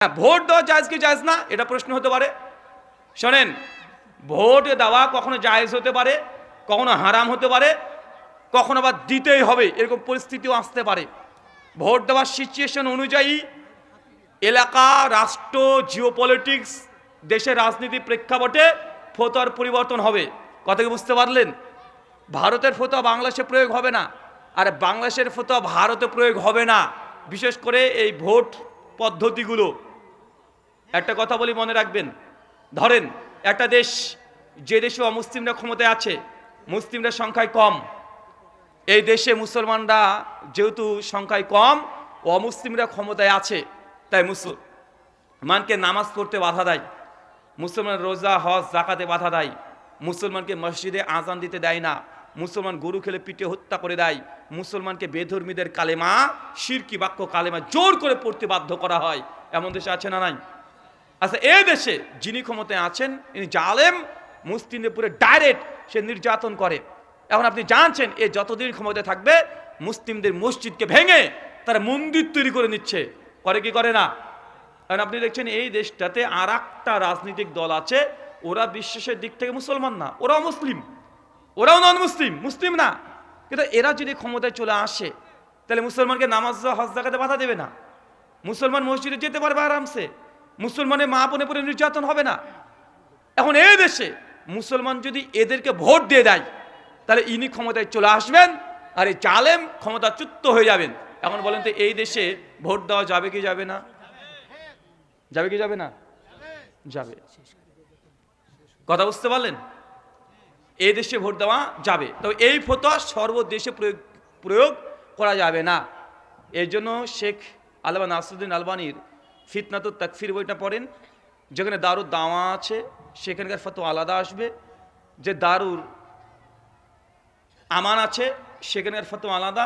Vote দেওয়া জায়েজ কি জায়েজ না, এটা প্রশ্ন হতে পারে। শোনেন, ভোট দেওয়া কখনো জায়েজ হতে পারে, কখনো হারাম হতে পারে, কখনো আবার দিতেই হবে এরকম পরিস্থিতিও আসতে পারে। ভোট দেওয়ার সিচুয়েশন অনুযায়ী এলাকা, রাষ্ট্র, জিওপলিটিক্স, দেশের রাজনীতির প্রেক্ষাপটে ফতোয়ার পরিবর্তন হবে। কথা কি বুঝতে পারলেন? ভারতের ফতোয়া বাংলাদেশে প্রয়োগ হবে না, আর বাংলাদেশের ফতোয়া ভারতে প্রয়োগ হবে না। বিশেষ করে এই ভোট পদ্ধতিগুলো, একটা কথা বলি মনে রাখবেন। ধরেন একটা দেশ, যে দেশে অমুসলিমরা ক্ষমতায় আছে, মুসলিমরা সংখ্যায় কম, এই দেশে মুসলমানরা যেহেতু সংখ্যায় কম, অমুসলিমরা ক্ষমতায় আছে, তাই মুসলমানকে নামাজ পড়তে বাধা দেয়, মুসলমান রোজা হজ জাকাতে বাধা দেয়, মুসলমানকে মসজিদে আজান দিতে দেয় না, মুসলমান গরু খেলে পিটে হত্যা করে দেয়, মুসলমানকে বেধর্মীদের কালেমা, শিরকি বাক্য কালেমা জোর করে পড়তে বাধ্য করা হয়। এমন দেশে আছে না নাই? আচ্ছা, এই দেশে যিনি ক্ষমতায় আছেন ইনি জালেম, মুসলিমদের পুরো ডাইরেক্ট সে নির্যাতন করে। এখন আপনি জানছেন এ যতদিন ক্ষমতায় থাকবে মুসলিমদের মসজিদকে ভেঙে তারা মন্দির তৈরি করে নিচ্ছে, করে কি করে না? কারণ আপনি দেখছেন এই দেশটাতে আর একটা রাজনৈতিক দল আছে, ওরা বিশ্বাসের দিক থেকে মুসলমান না, ওরাও মুসলিম, ওরাও নন মুসলিম, মুসলিম না, কিন্তু এরা যদি ক্ষমতায় চলে আসে তাহলে মুসলমানকে নামাজ হজ জাকাতে বাধা দেবে না, মুসলমান মসজিদে যেতে পারবে আরামসে, মুসলমানের মা বোনের উপরে নির্যাতন হবে না। এখন এই দেশে মুসলমান যদি এদেরকে ভোট দিয়ে দেয় তাহলে ইনি ক্ষমতায় চলে আসবেন, আর এই জালেম ক্ষমতাচ্যুত হয়ে যাবেন। এখন বলেন তো এই দেশে ভোট দেওয়া যাবে কি যাবে না? যাবে কি যাবে না? যাবে। কথা বুঝতে পারলেন? এই দেশে ভোট দেওয়া যাবে, তবে এই ফতোয়া সর্বদেশে প্রয়োগ করা যাবে না। এর জন্য শেখ আল্লামা নাসিরুদ্দিন আলবানীর ফিতনাতুত তাকফির বইটা পড়েন, যেখানে দারুদ দাওয়া আছে সেখানকার ফতোয়া আলাদা আসবে, যে দারুর আমান আছে সেখানকার ফতোয়া আলাদা,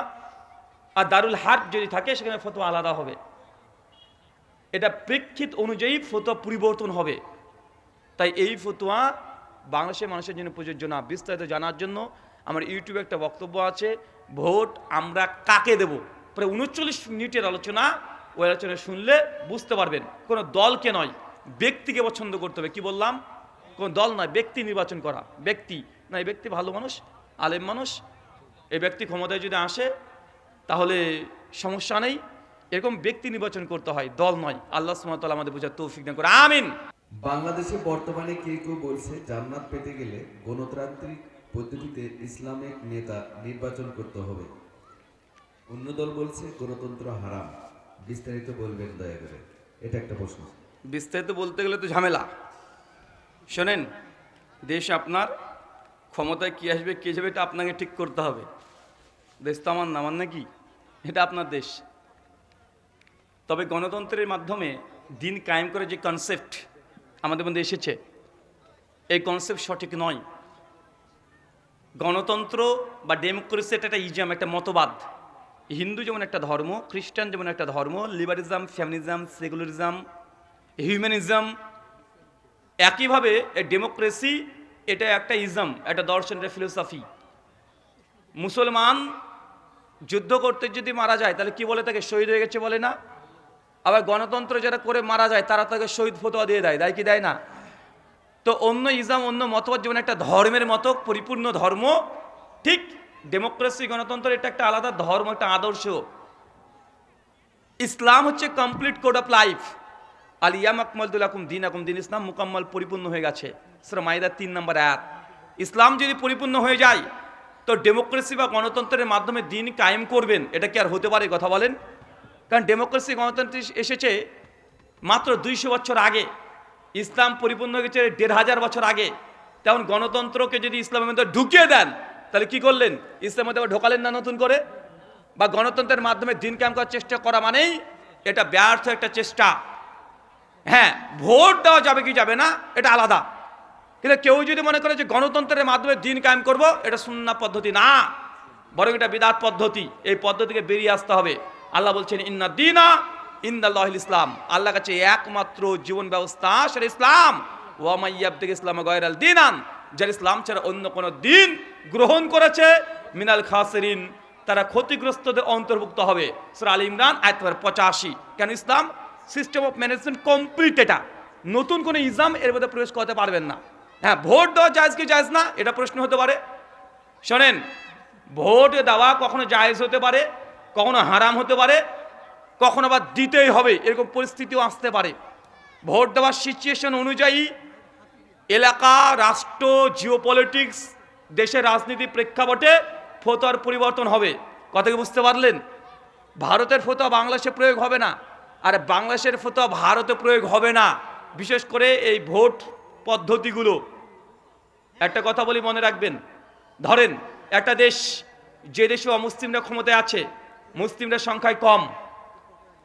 আর দারুল হার্ব যদি থাকে সেখানে ফতোয়া আলাদা হবে। এটা প্রেক্ষিত অনুযায়ী ফতোয়া পরিবর্তন হবে। তাই এই ফতোয়া বাংলাদেশের মানুষের জন্য প্রযোজ্য না। বিস্তারিত জানার জন্য আমার ইউটিউবে একটা বক্তব্য আছে, ভোট আমরা কাকে দেব, প্রায় 39 মিনিটের আলোচনা। ওই আলোচনা শুনলে বুঝতে পারবেন কোনো দলকে নয়, ব্যক্তিকে পছন্দ করতে হবে। কি বললাম? কোন দল নয়, ব্যক্তি নির্বাচন করা। ব্যক্তি না, এই ব্যক্তি ভালো মানুষ, আলেম মানুষ, এই ব্যক্তি ক্ষমতায় যদি আসে তাহলে সমস্যা নেই, এরকম ব্যক্তি নির্বাচন করতে হয়, দল নয়। আল্লাহ সুবহানাহু ওয়া তাআলা আমাদের বোঝার তৌফিক দান করে, আমিন। বাংলাদেশে বর্তমানে কেউ কেউ বলছে জান্নাত পেতে গেলে গণতান্ত্রিক পদ্ধতিতে ইসলামিক নেতা নির্বাচন করতে হবে, অন্য দল বলছে গণতন্ত্র হারাম। বিস্তারিত বলবেন দয়া করে, এটা একটা প্রশ্ন। বিস্তারিত বলতে গেলে তো ঝামেলা। শোনেন, দেশ আপনার, ক্ষমতায় কি আসবে কে যাবে এটা আপনাকে ঠিক করতে হবে। দেশ তো আমার না, আমার নাকি, এটা আপনার দেশ। তবে গণতন্ত্রের মাধ্যমে দিন কায়েম করে যে কনসেপ্ট আমাদের মধ্যে এসেছে, এই কনসেপ্ট সঠিক নয়। গণতন্ত্র বা ডেমোক্রেসি এটা একটা ইজম, একটা মতবাদ। হিন্দু যেমন একটা ধর্ম, খ্রিস্টান যেমন একটা ধর্ম, লিবারিজম, ফ্যামিনিজম, সেকুলারিজম, হিউম্যানিজম, একইভাবে ডেমোক্রেসি এটা একটা ইজম, একটা দর্শন, একটা ফিলোসফি। মুসলমান যুদ্ধ করতে যদি মারা যায় তাহলে কি বলে? তাকে শহীদ হয়ে গেছে বলে না? আবার গণতন্ত্র যারা করে মারা যায় তারা তাকে শহীদ ফতোয়া দিয়ে দেয়, দেয় কি দেয় না? তো অন্য ইজম, অন্য মতবাদ যেমন একটা ধর্মের মতো পরিপূর্ণ ধর্ম, ঠিক ডেমোক্রেসি, গণতন্ত্র এটা একটা আলাদা ধর্ম, একটা আদর্শ। ইসলাম হচ্ছে কমপ্লিট কোড অফ লাইফ। আল ইয়াম আকমালতু লাকুম দীনাকুম, দিন ইসলাম মুকাম্মাল, পরিপূর্ণ হয়ে গেছে। সূরা মাইদা 3 নম্বর আয়াত। ইসলাম যদি পরিপূর্ণ হয়ে যায় তো ডেমোক্রেসি বা গণতন্ত্রের মাধ্যমে দিন কায়েম করবেন, এটা কি আর হতে পারে? কথা বলেন। কারণ ডেমোক্রেসি, গণতন্ত্র এসেছে মাত্র 200 বছর আগে, ইসলাম পরিপূর্ণ হয়ে গেছে 1500 বছর আগে। তেমন গণতন্ত্রকে যদি ইসলামের মধ্যে ঢুকিয়ে দেন তাহলে কি করলেন? ইসলামের মধ্যে ঢোকালেন না নতুন করে? বা গণতন্ত্রের মাধ্যমে দিন কায়েম করার চেষ্টা করা মানেই এটা ব্যর্থ একটা চেষ্টা। হ্যাঁ, ভোট দেওয়া যাবে কি যাবে না এটা আলাদা, কিন্তু কেউ যদি মনে করে যে গণতন্ত্রের মাধ্যমে দিন কায়েম করব, এটা সুন্নাহ পদ্ধতি না, বরং এটা বিদআত পদ্ধতি। এই পদ্ধতিকে বেরিয়ে আসতে হবে। আল্লাহ বলছেন ইন্না দীনা ইনদাল্লাহিল ইসলাম, আল্লাহর কাছে একমাত্র জীবন ব্যবস্থা সেটা ইসলাম। ওয়া মান ইয়াবতাগি ইসলামা গায়রাল দীনান, যারা ইসলাম ছাড়া অন্য কোনো দিন গ্রহণ করেছে, মিনাল খাসিরিন, তারা ক্ষতিগ্রস্তদের অন্তর্ভুক্ত হবে। সূরা আল ইমরান আয়াত নম্বর 85। কেন Islam? System of management complete. এটা নতুন কোনো ইজাম এর মধ্যে প্রবেশ করতে পারবেন না। হ্যাঁ, ভোট দেওয়া জায়েজ কি জায়েজ না এটা প্রশ্ন হতে পারে। শোনেন, ভোট দেওয়া কখনো জায়েজ হতে পারে, কখনো হারাম হতে পারে, কখনো আবার দিতেই হবে এরকম পরিস্থিতিও আসতে পারে। ভোট দেওয়ার সিচুয়েশন অনুযায়ী এলাকা, রাষ্ট্র, জিওপলিটিক্স, দেশের রাজনীতি প্রেক্ষাপটে ফতোয়ার পরিবর্তন হবে। কথা কি বুঝতে পারলেন? ভারতের ফতোয়া বাংলাদেশে প্রয়োগ হবে না, আর বাংলাদেশের ফতোয়া ভারতে প্রয়োগ হবে না। বিশেষ করে এই ভোট পদ্ধতিগুলো, একটা কথা বলি মনে রাখবেন। ধরেন একটা দেশ, যে দেশে অমুসলিমরা ক্ষমতায় আছে, মুসলিমরা সংখ্যায় কম,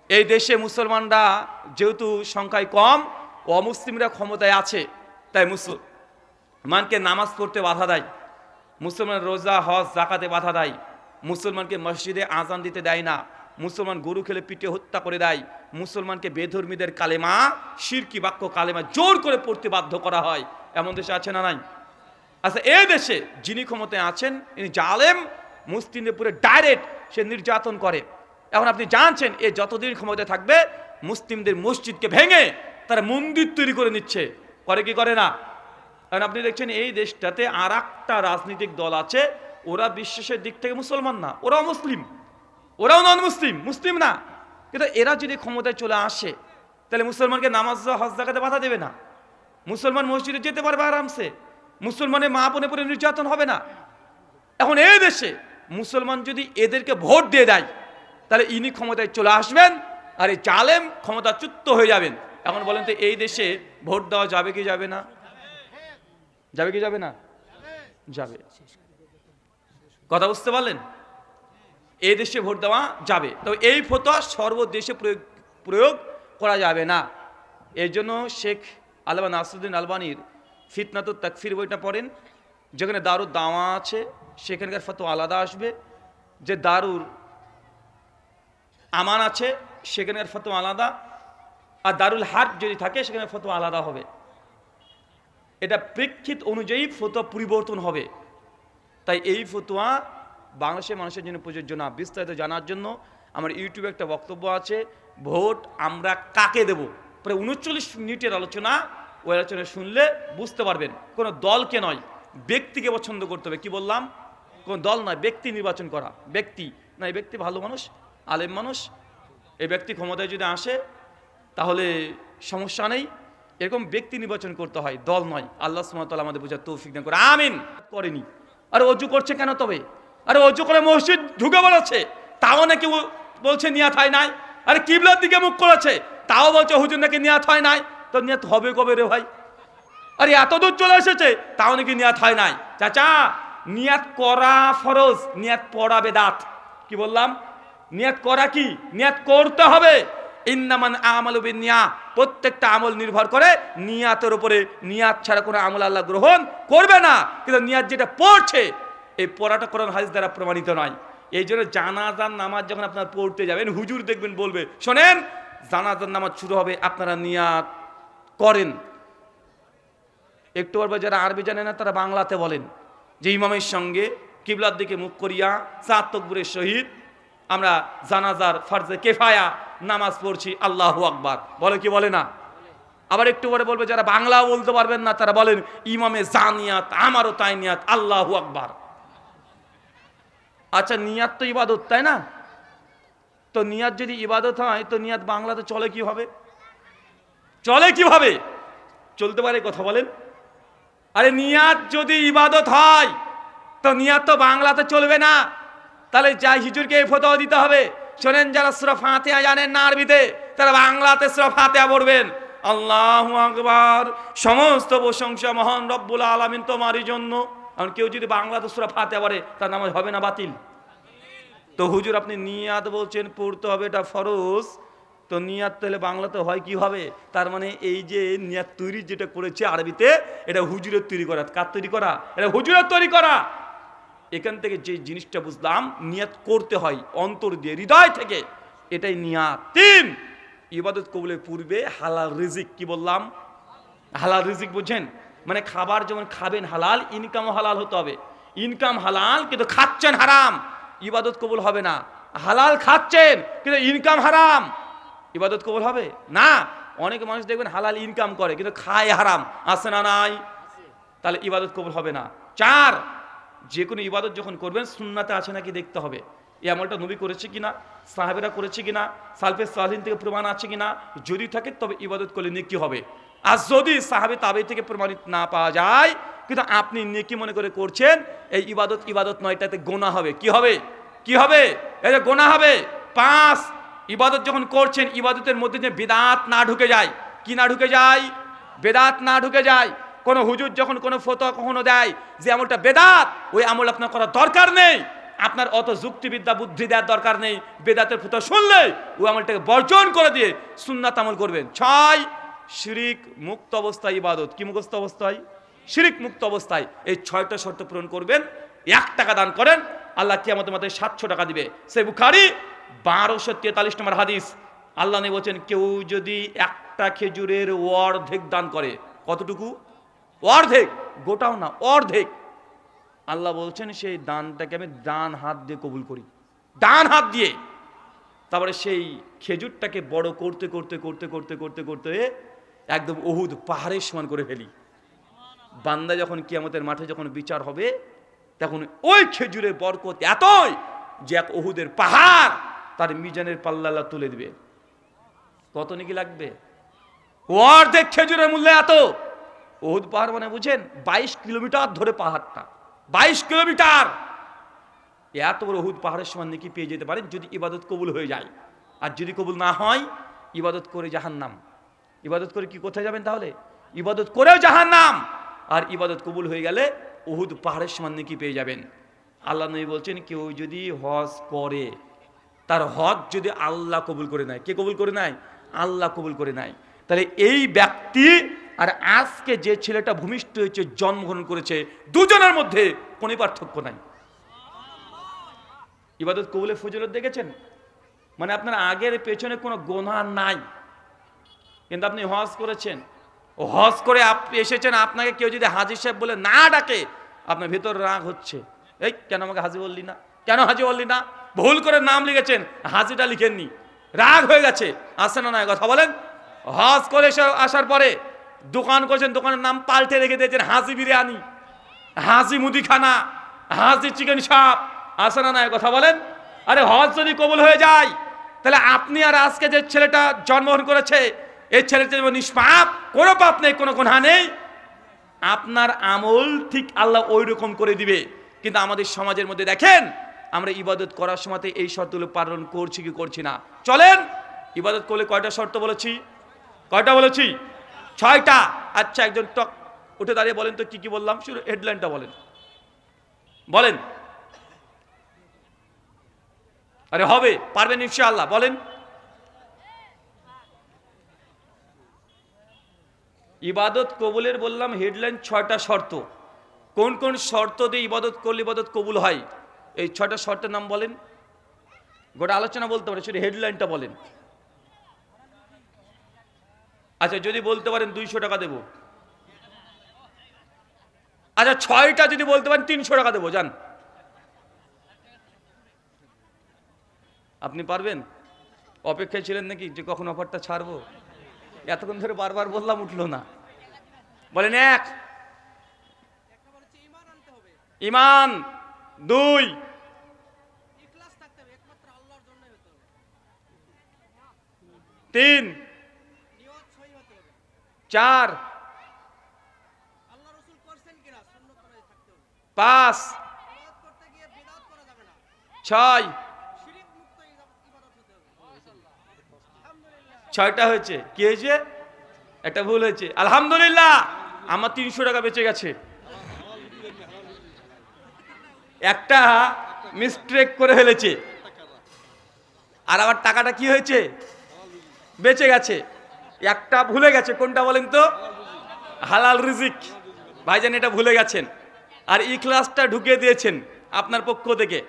এই দেশে মুসলমানরা যেহেতু সংখ্যায় কম, অমুসলিমরা ক্ষমতায় আছে, তাই মুসলমানকে নামাজ পড়তে বাধা দেয়, মুসলমান রোজা হজ জাকাতে বাধা দেয়, মুসলমানকে মসজিদে আজান দিতে দেয় না, মুসলমান গরু খেলে পিটে হত্যা করে দেয়, মুসলমানকে বেধর্মীদের কালেমা, শিরকি বাক্য কালেমা জোর করে পড়তে বাধ্য করা হয়। এমন দেশে আছে না নাই? আচ্ছা, এই দেশে যিনি ক্ষমতায় আছেন ইনি জালেম, মুসলিমদের পুরো ডাইরেক্ট সে নির্যাতন করে। এখন আপনি জানছেন এ যতদিন ক্ষমতায় থাকবে মুসলিমদের মসজিদকে ভেঙে তারা মন্দির তৈরি করে নিচ্ছে। করে কি করে না? কারণ আপনি দেখছেন এই দেশটাতে আর একটা রাজনৈতিক দল আছে, ওরা বিশ্বাসের দিক থেকে মুসলমান না, ওরাও মুসলিম, ওরাও নন মুসলিম, মুসলিম না, কিন্তু এরা যদি ক্ষমতায় চলে আসে তাহলে মুসলমানকে নামাজ হজ জাকাতে বাধা দেবে না, মুসলমান মসজিদে যেতে পারবে আরামসে, মুসলমানের মা বোনে পরে নির্যাতন হবে না। এখন এই দেশে মুসলমান যদি এদেরকে ভোট দিয়ে দেয় তাহলে ইনি ক্ষমতায় চলে আসবেন আর এই জালেম ক্ষমতাচ্যুত হয়ে যাবেন। এখন বলেন তো এই দেশে ভোট দেওয়া যাবে কি যাবে না? যাবে কি যাবে না? যাবে। কথা বুঝতে পারলেন? এই দেশে ভোট দেওয়া যাবে, তবে এই ফতোয়া সর্বদেশে প্রয়োগ করা যাবে না। এই জন্য শেখ আল্লামা নাসিরুদ্দিন আলবানীর ফিতনাতুত তাকফির বইটা পড়েন, যেখানে দারুর দাওয়া আছে সেখানকার ফতোয়া আলাদা আসবে, যে দারুর আমান আছে সেখানকার ফতোয়া আলাদা, আর দারুল হার্ব যদি থাকে সেখানে ফতোয়া আলাদা হবে। এটা প্রেক্ষিত অনুযায়ী ফতোয়া পরিবর্তন হবে। তাই এই ফতোয়া বাংলাদেশের মানুষের জন্য প্রযোজ্য না। বিস্তারিত জানার জন্য আমার ইউটিউবে একটা বক্তব্য আছে, ভোট আমরা কাকে দেব, প্রায় 39 মিনিটের আলোচনা। ওই আলোচনা শুনলে বুঝতে পারবেন। কোনো দলকে নয়, ব্যক্তিকে পছন্দ করতে হবে। কি বললাম? কোনো দল নয়, ব্যক্তি নির্বাচন করা। ব্যক্তি না, এই ব্যক্তি ভালো মানুষ, আলেম মানুষ, এই ব্যক্তি ক্ষমতায় যদি আসে তাহলে সমস্যা নেই, এরকম ব্যক্তি নির্বাচন করতে হয়, দল নয়। আল্লাহ সুবহানাহু ওয়া তাআলা আমাদের বোঝার তৌফিক দান করে, আমিন। করেনি, আরে অজু করছে কেন তবে? আরে অজু করে মসজিদ ঢুকে বলেছে, তাও নাকি বলছে নিয়াত হয় নাই। আরে কিবলার দিকে মুখ করেছে, তাও বলছে হুজুর নাকি নিয়াত হয় নাই। তো নিয়াত হবে কবে রে ভাই? আরে এত দূর চলে এসেছে, তাও নাকি নিয়াত হয় নাই। চাচা, নিয়াত করা ফরজ, নিয়াত পড়া বেদাত। কি বললাম? নিয়াত করা কি? নিয়াত করতে হবে। ইন্নামান আমালু বিন্নিয়াত, প্রত্যেকটা আমল নির্ভর করে নিয়াতের উপরে। নিয়াত ছাড়া কোনো আমল আল্লাহ গ্রহণ করবে না। কিন্তু নিয়াত যেটা পড়ছে, এই পড়াটা কোরআন হাদিস দ্বারা প্রমাণিত নয়। এই জন্য জানাজার নামাজ যখন আপনারা পড়তে যাবেন, হুজুর দেখবেন বলবে, শোনেন জানাজার নামাজ শুরু হবে, আপনারা নিয়াত করেন। একটু পর যারা আরবি জানে না তারা বাংলাতে বলেন যে ইমামের সঙ্গে কিবলার দিকে মুখ করিয়া 4 তাকবীরের সহিত আমরা জানাজার ফরজে কিফায়া নামাজ পড়ছি, আল্লাহু আকবার। বলে কি বলে না? আবার একটু পরে বলবে যারা বাংলা বলতে পারবেন না তারা বলেন ইমামে জানিয়াত, আমারও তাই নিয়াত, আল্লাহু আকবার। আচ্ছা, নিয়াত তো ইবাদত, তাই না? তো নিয়াত যদি ইবাদত হয় তো নিয়াত বাংলাতে চলে কিভাবে? চলে কিভাবে? চলতে পারে? কথা বলেন। আরে নিয়াত যদি ইবাদত হয় তো নিয়াত তো বাংলাতে চলবে না। তাহলে যাই হুজুরকে এই ফতোয়া দিতে হবে, শোনেন যারা সূরা ফাতিহা জানেন না আরবিতে, তারা বাংলাতে সূরা ফাতিহা পড়বেন। আল্লাহু আকবার, সমস্ত প্রশংসা মহান রব্বুল আলামিন তোমারই জন্য। কারণ কেউ যদি বাংলাতে সূরা ফাতিহা পড়ে তার নামাজ হবে না বাতিল? তো হুজুর আপনি নিয়াত বলছেন পড়তে হবে, এটা ফরজ, তো নিয়াত তাহলে বাংলাতে হয় কি হবে? তার মানে এই যে নিয়াত তৈরি যেটা করেছে আরবিতে, এটা হুজুরের তৈরি করা। কার তৈরি করা? এটা হুজুরের তৈরি করা। এখান থেকে যে জিনিসটা বুঝলাম, নিয়াত করতে হয় অন্তর দিয়ে, হৃদয় থেকে, এটাই নিয়াত। 3, ইবাদত কবুলের পূর্বে হালাল রিজিক। কি বললাম? হালাল রিজিক বুঝেন? মানে খাবার যেমন খাবেন হালাল, ইনকামও হালাল হতে হবে। ইনকাম হালাল কিন্তু খাচ্ছেন হারাম, ইবাদত কবুল হবে না। হালাল খাচ্ছেন কিন্তু ইনকাম হারাম, ইবাদত কবুল হবে না। অনেক মানুষ দেখবেন হালাল ইনকাম করে কিন্তু খায় হারাম, আছে না নাই? তাহলে ইবাদত কবুল হবে না। 4, যে কোনো ইবাদত যখন করবেন সুন্নাতে আছে নাকি দেখতে হবে। এই আমলটা নবী করেছে কিনা, সাহাবেরা করেছে কিনা, সালফে সালিহিন থেকে প্রমাণ আছে কিনা। যদি থাকে তবে ইবাদত করলে নেকি হবে। আর যদি সাহাবে তাবে থেকে প্রমাণিত না পাওয়া যায় কিন্তু আপনি নেকি মনে করে করছেন, এই ইবাদত নয়, এটাতে গোনা হবে। কি হবে? কি হবে? এই যে গোনা হবে। 5, ইবাদত যখন করছেন ইবাদতের মধ্যে যে বিদআত না ঢুকে যায়। কি না ঢুকে যায়? বেদাত না ঢুকে যায়। কোন হুজুর যখন কোনো ফতোয়া কখনো দেয় যে আমলটা বেদাত, ওই আমল আপনার করার দরকার নেই। আপনার অত যুক্তিবিদ্যা বুদ্ধি দেওয়ার দরকার নেই। বেদাতের ফতোয়া শুনলে ওই আমলটাকে বর্জন করে দিয়ে সুন্নাত আমল করবেন। 6, শিরিক মুক্ত অবস্থায় ইবাদত। কি মুক্ত অবস্থায়? শিরিক মুক্ত অবস্থায়। এই 6টা শর্ত পূরণ করবেন। 1 টাকা দান করেন, আল্লাহ কিয়ামতের মাঠে 700 টাকা দিবে। সে বুখারী 1243 নম্বর হাদিস। আল্লাহ নবী বলেন, কেউ যদি একটা খেজুরের অর্ধেক দান করে, কতটুকু? অর্ধেক, গোটাও না, অর্ধেক। আল্লাহ বলছেন সেই দানটাকে আমি ডান হাত দিয়ে কবুল করি, ডান হাত দিয়ে। তারপরে সেই খেজুরটাকে বড় করতে করতে করতে করতে করতে করতে একদম উহুদ পাহাড়ের সমান করে ফেলি। বান্দা যখন কিয়ামতের মাঠে যখন বিচার হবে, তখন ওই খেজুরের বরকত এতই যে এক উহুদের পাহাড় তার মিজানের পাল্লা তুলে দিবে। কত নাকি লাগবে? অর্ধেক খেজুরের মূল্য এত। উহুদ পাহাড় মানে বুঝেন 22 কিলোমিটার ধরে পাহাড়টা, 22 কিলোমিটার। এত বড় উহুদ পাহাড়ের সমান নাকি পেয়ে যেতে পারেন যদি ইবাদত কবুল হয়ে যায়। আর যদি কবুল না হয়, ইবাদত করে জাহান্নাম। ইবাদত করে কি কোথায় যাবেন তাহলে? ইবাদত করেও জাহান্নাম। আর ইবাদত কবুল হয়ে গেলে উহুদ পাহাড়ের সমান নাকি পেয়ে যাবেন। আল্লাহ নবী বলছেন, কেউ যদি হজ করে, তার হজ যদি আল্লাহ কবুল করে নেয়। কে কবুল করে নেয়? আল্লাহ কবুল করে নেয়। তাহলে এই ব্যক্তি আর আজকে যে ছেলেটা ভূমিষ্ঠ হয়েছে, জন্মগ্রহণ করেছে, দুজনের মধ্যে কোনো পার্থক্য নাই। ইবাদত কবুলের ফজিলত দেখেছেন? মানে আপনার আগের পেছনে কোনো গুনাহ নাই, কিন্তু আপনি হজ করেছেন, ও হজ করে আপনি এসেছেন, আপনাকে কেউ যদি হাজী সাহেব বলে না ডাকে, আপনার ভেতর রাগ হচ্ছে, এই কেন আমাকে হাজী বললি না, কেন হাজী বললি না, ভুল করে নাম লিখেছেন, হাজীটা লিখেননি, রাগ হয়ে গেছে। আসে না, কথা বলেন। হজ করে আসার পরে দোকান করেছেন, দোকানের নাম পাল্টে রেখে দিয়েছেন হাজী বিরিয়ানি, হাজী মুদিখানা, হাজী চিকেন শপ। আসে না, কথা বলেন। আরে হজ যদি কবুল হয়ে যায়, তাহলে আপনি আর আজকে যে ছেলেটা জন্মগ্রহণ করেছে, এই ছেলেটা যেমন নিষ্পাপ, কোনো পাপ নেই, কোনো গুনাহ নেই, আপনার আমল ঠিক আল্লাহ ওই রকম করে দিবে। কিন্তু আমাদের সমাজের মধ্যে দেখেন, আমরা ইবাদত করার সময় এই শর্তগুলো পালন করছি কি করছি না। চলেন, ইবাদত করলে কয়টা শর্ত বলেছি? কয়টা বলেছি? 6টা। আচ্ছা, একজন টক উঠে দাঁড়িয়ে বলেন তো কি কি বললাম, শুরু হেডলাইনটা বলেন, বলেন। আরে হবে, পারবেন ইনশাআল্লাহ, বলেন। ইবাদত কবুলের বললাম হেডলাইন 6টা শর্ত। কোন কোন শর্ত দিয়ে ইবাদত করলে ইবাদত কবুল হয়, এই 6টা শর্তের নাম বলেন। গোটা আলোচনা বলতে পারেন, শুধু হেডলাইনটা বলেন। আচ্ছা, যদি বলতে পারেন 200 টাকা দেব। আচ্ছা, 6টা যদি বলতে পারেন 300 টাকা দেবো, যান। আপনি পারবেন? অপেক্ষায় ছিলেন নাকি যে কখন অফারটা ছাড়বো? এতক্ষণ ধরে বারবার বললাম, উঠলো না। বলেন 1, ইমান। 2, 3, 4, 5, 6। 6টা হয়েছে। কি হয়েছে? একটা ভুল হয়েছে। আলহামদুলিল্লাহ, আমার 300 টাকা বেঁচে গেছে। একটা মিস্টেক করে ফেলেছে, আর আমার টাকাটা কি হয়েছে? বেঁচে গেছে। একটা ভুলে গেছে, কোনটা বলেন তো? হালাল রিজিক। ভাইজান, এটা ভুলে গেছেন। আর ইখলাসটা ঢুকিয়ে দিয়েছেন আপনার পক্ষ থেকে।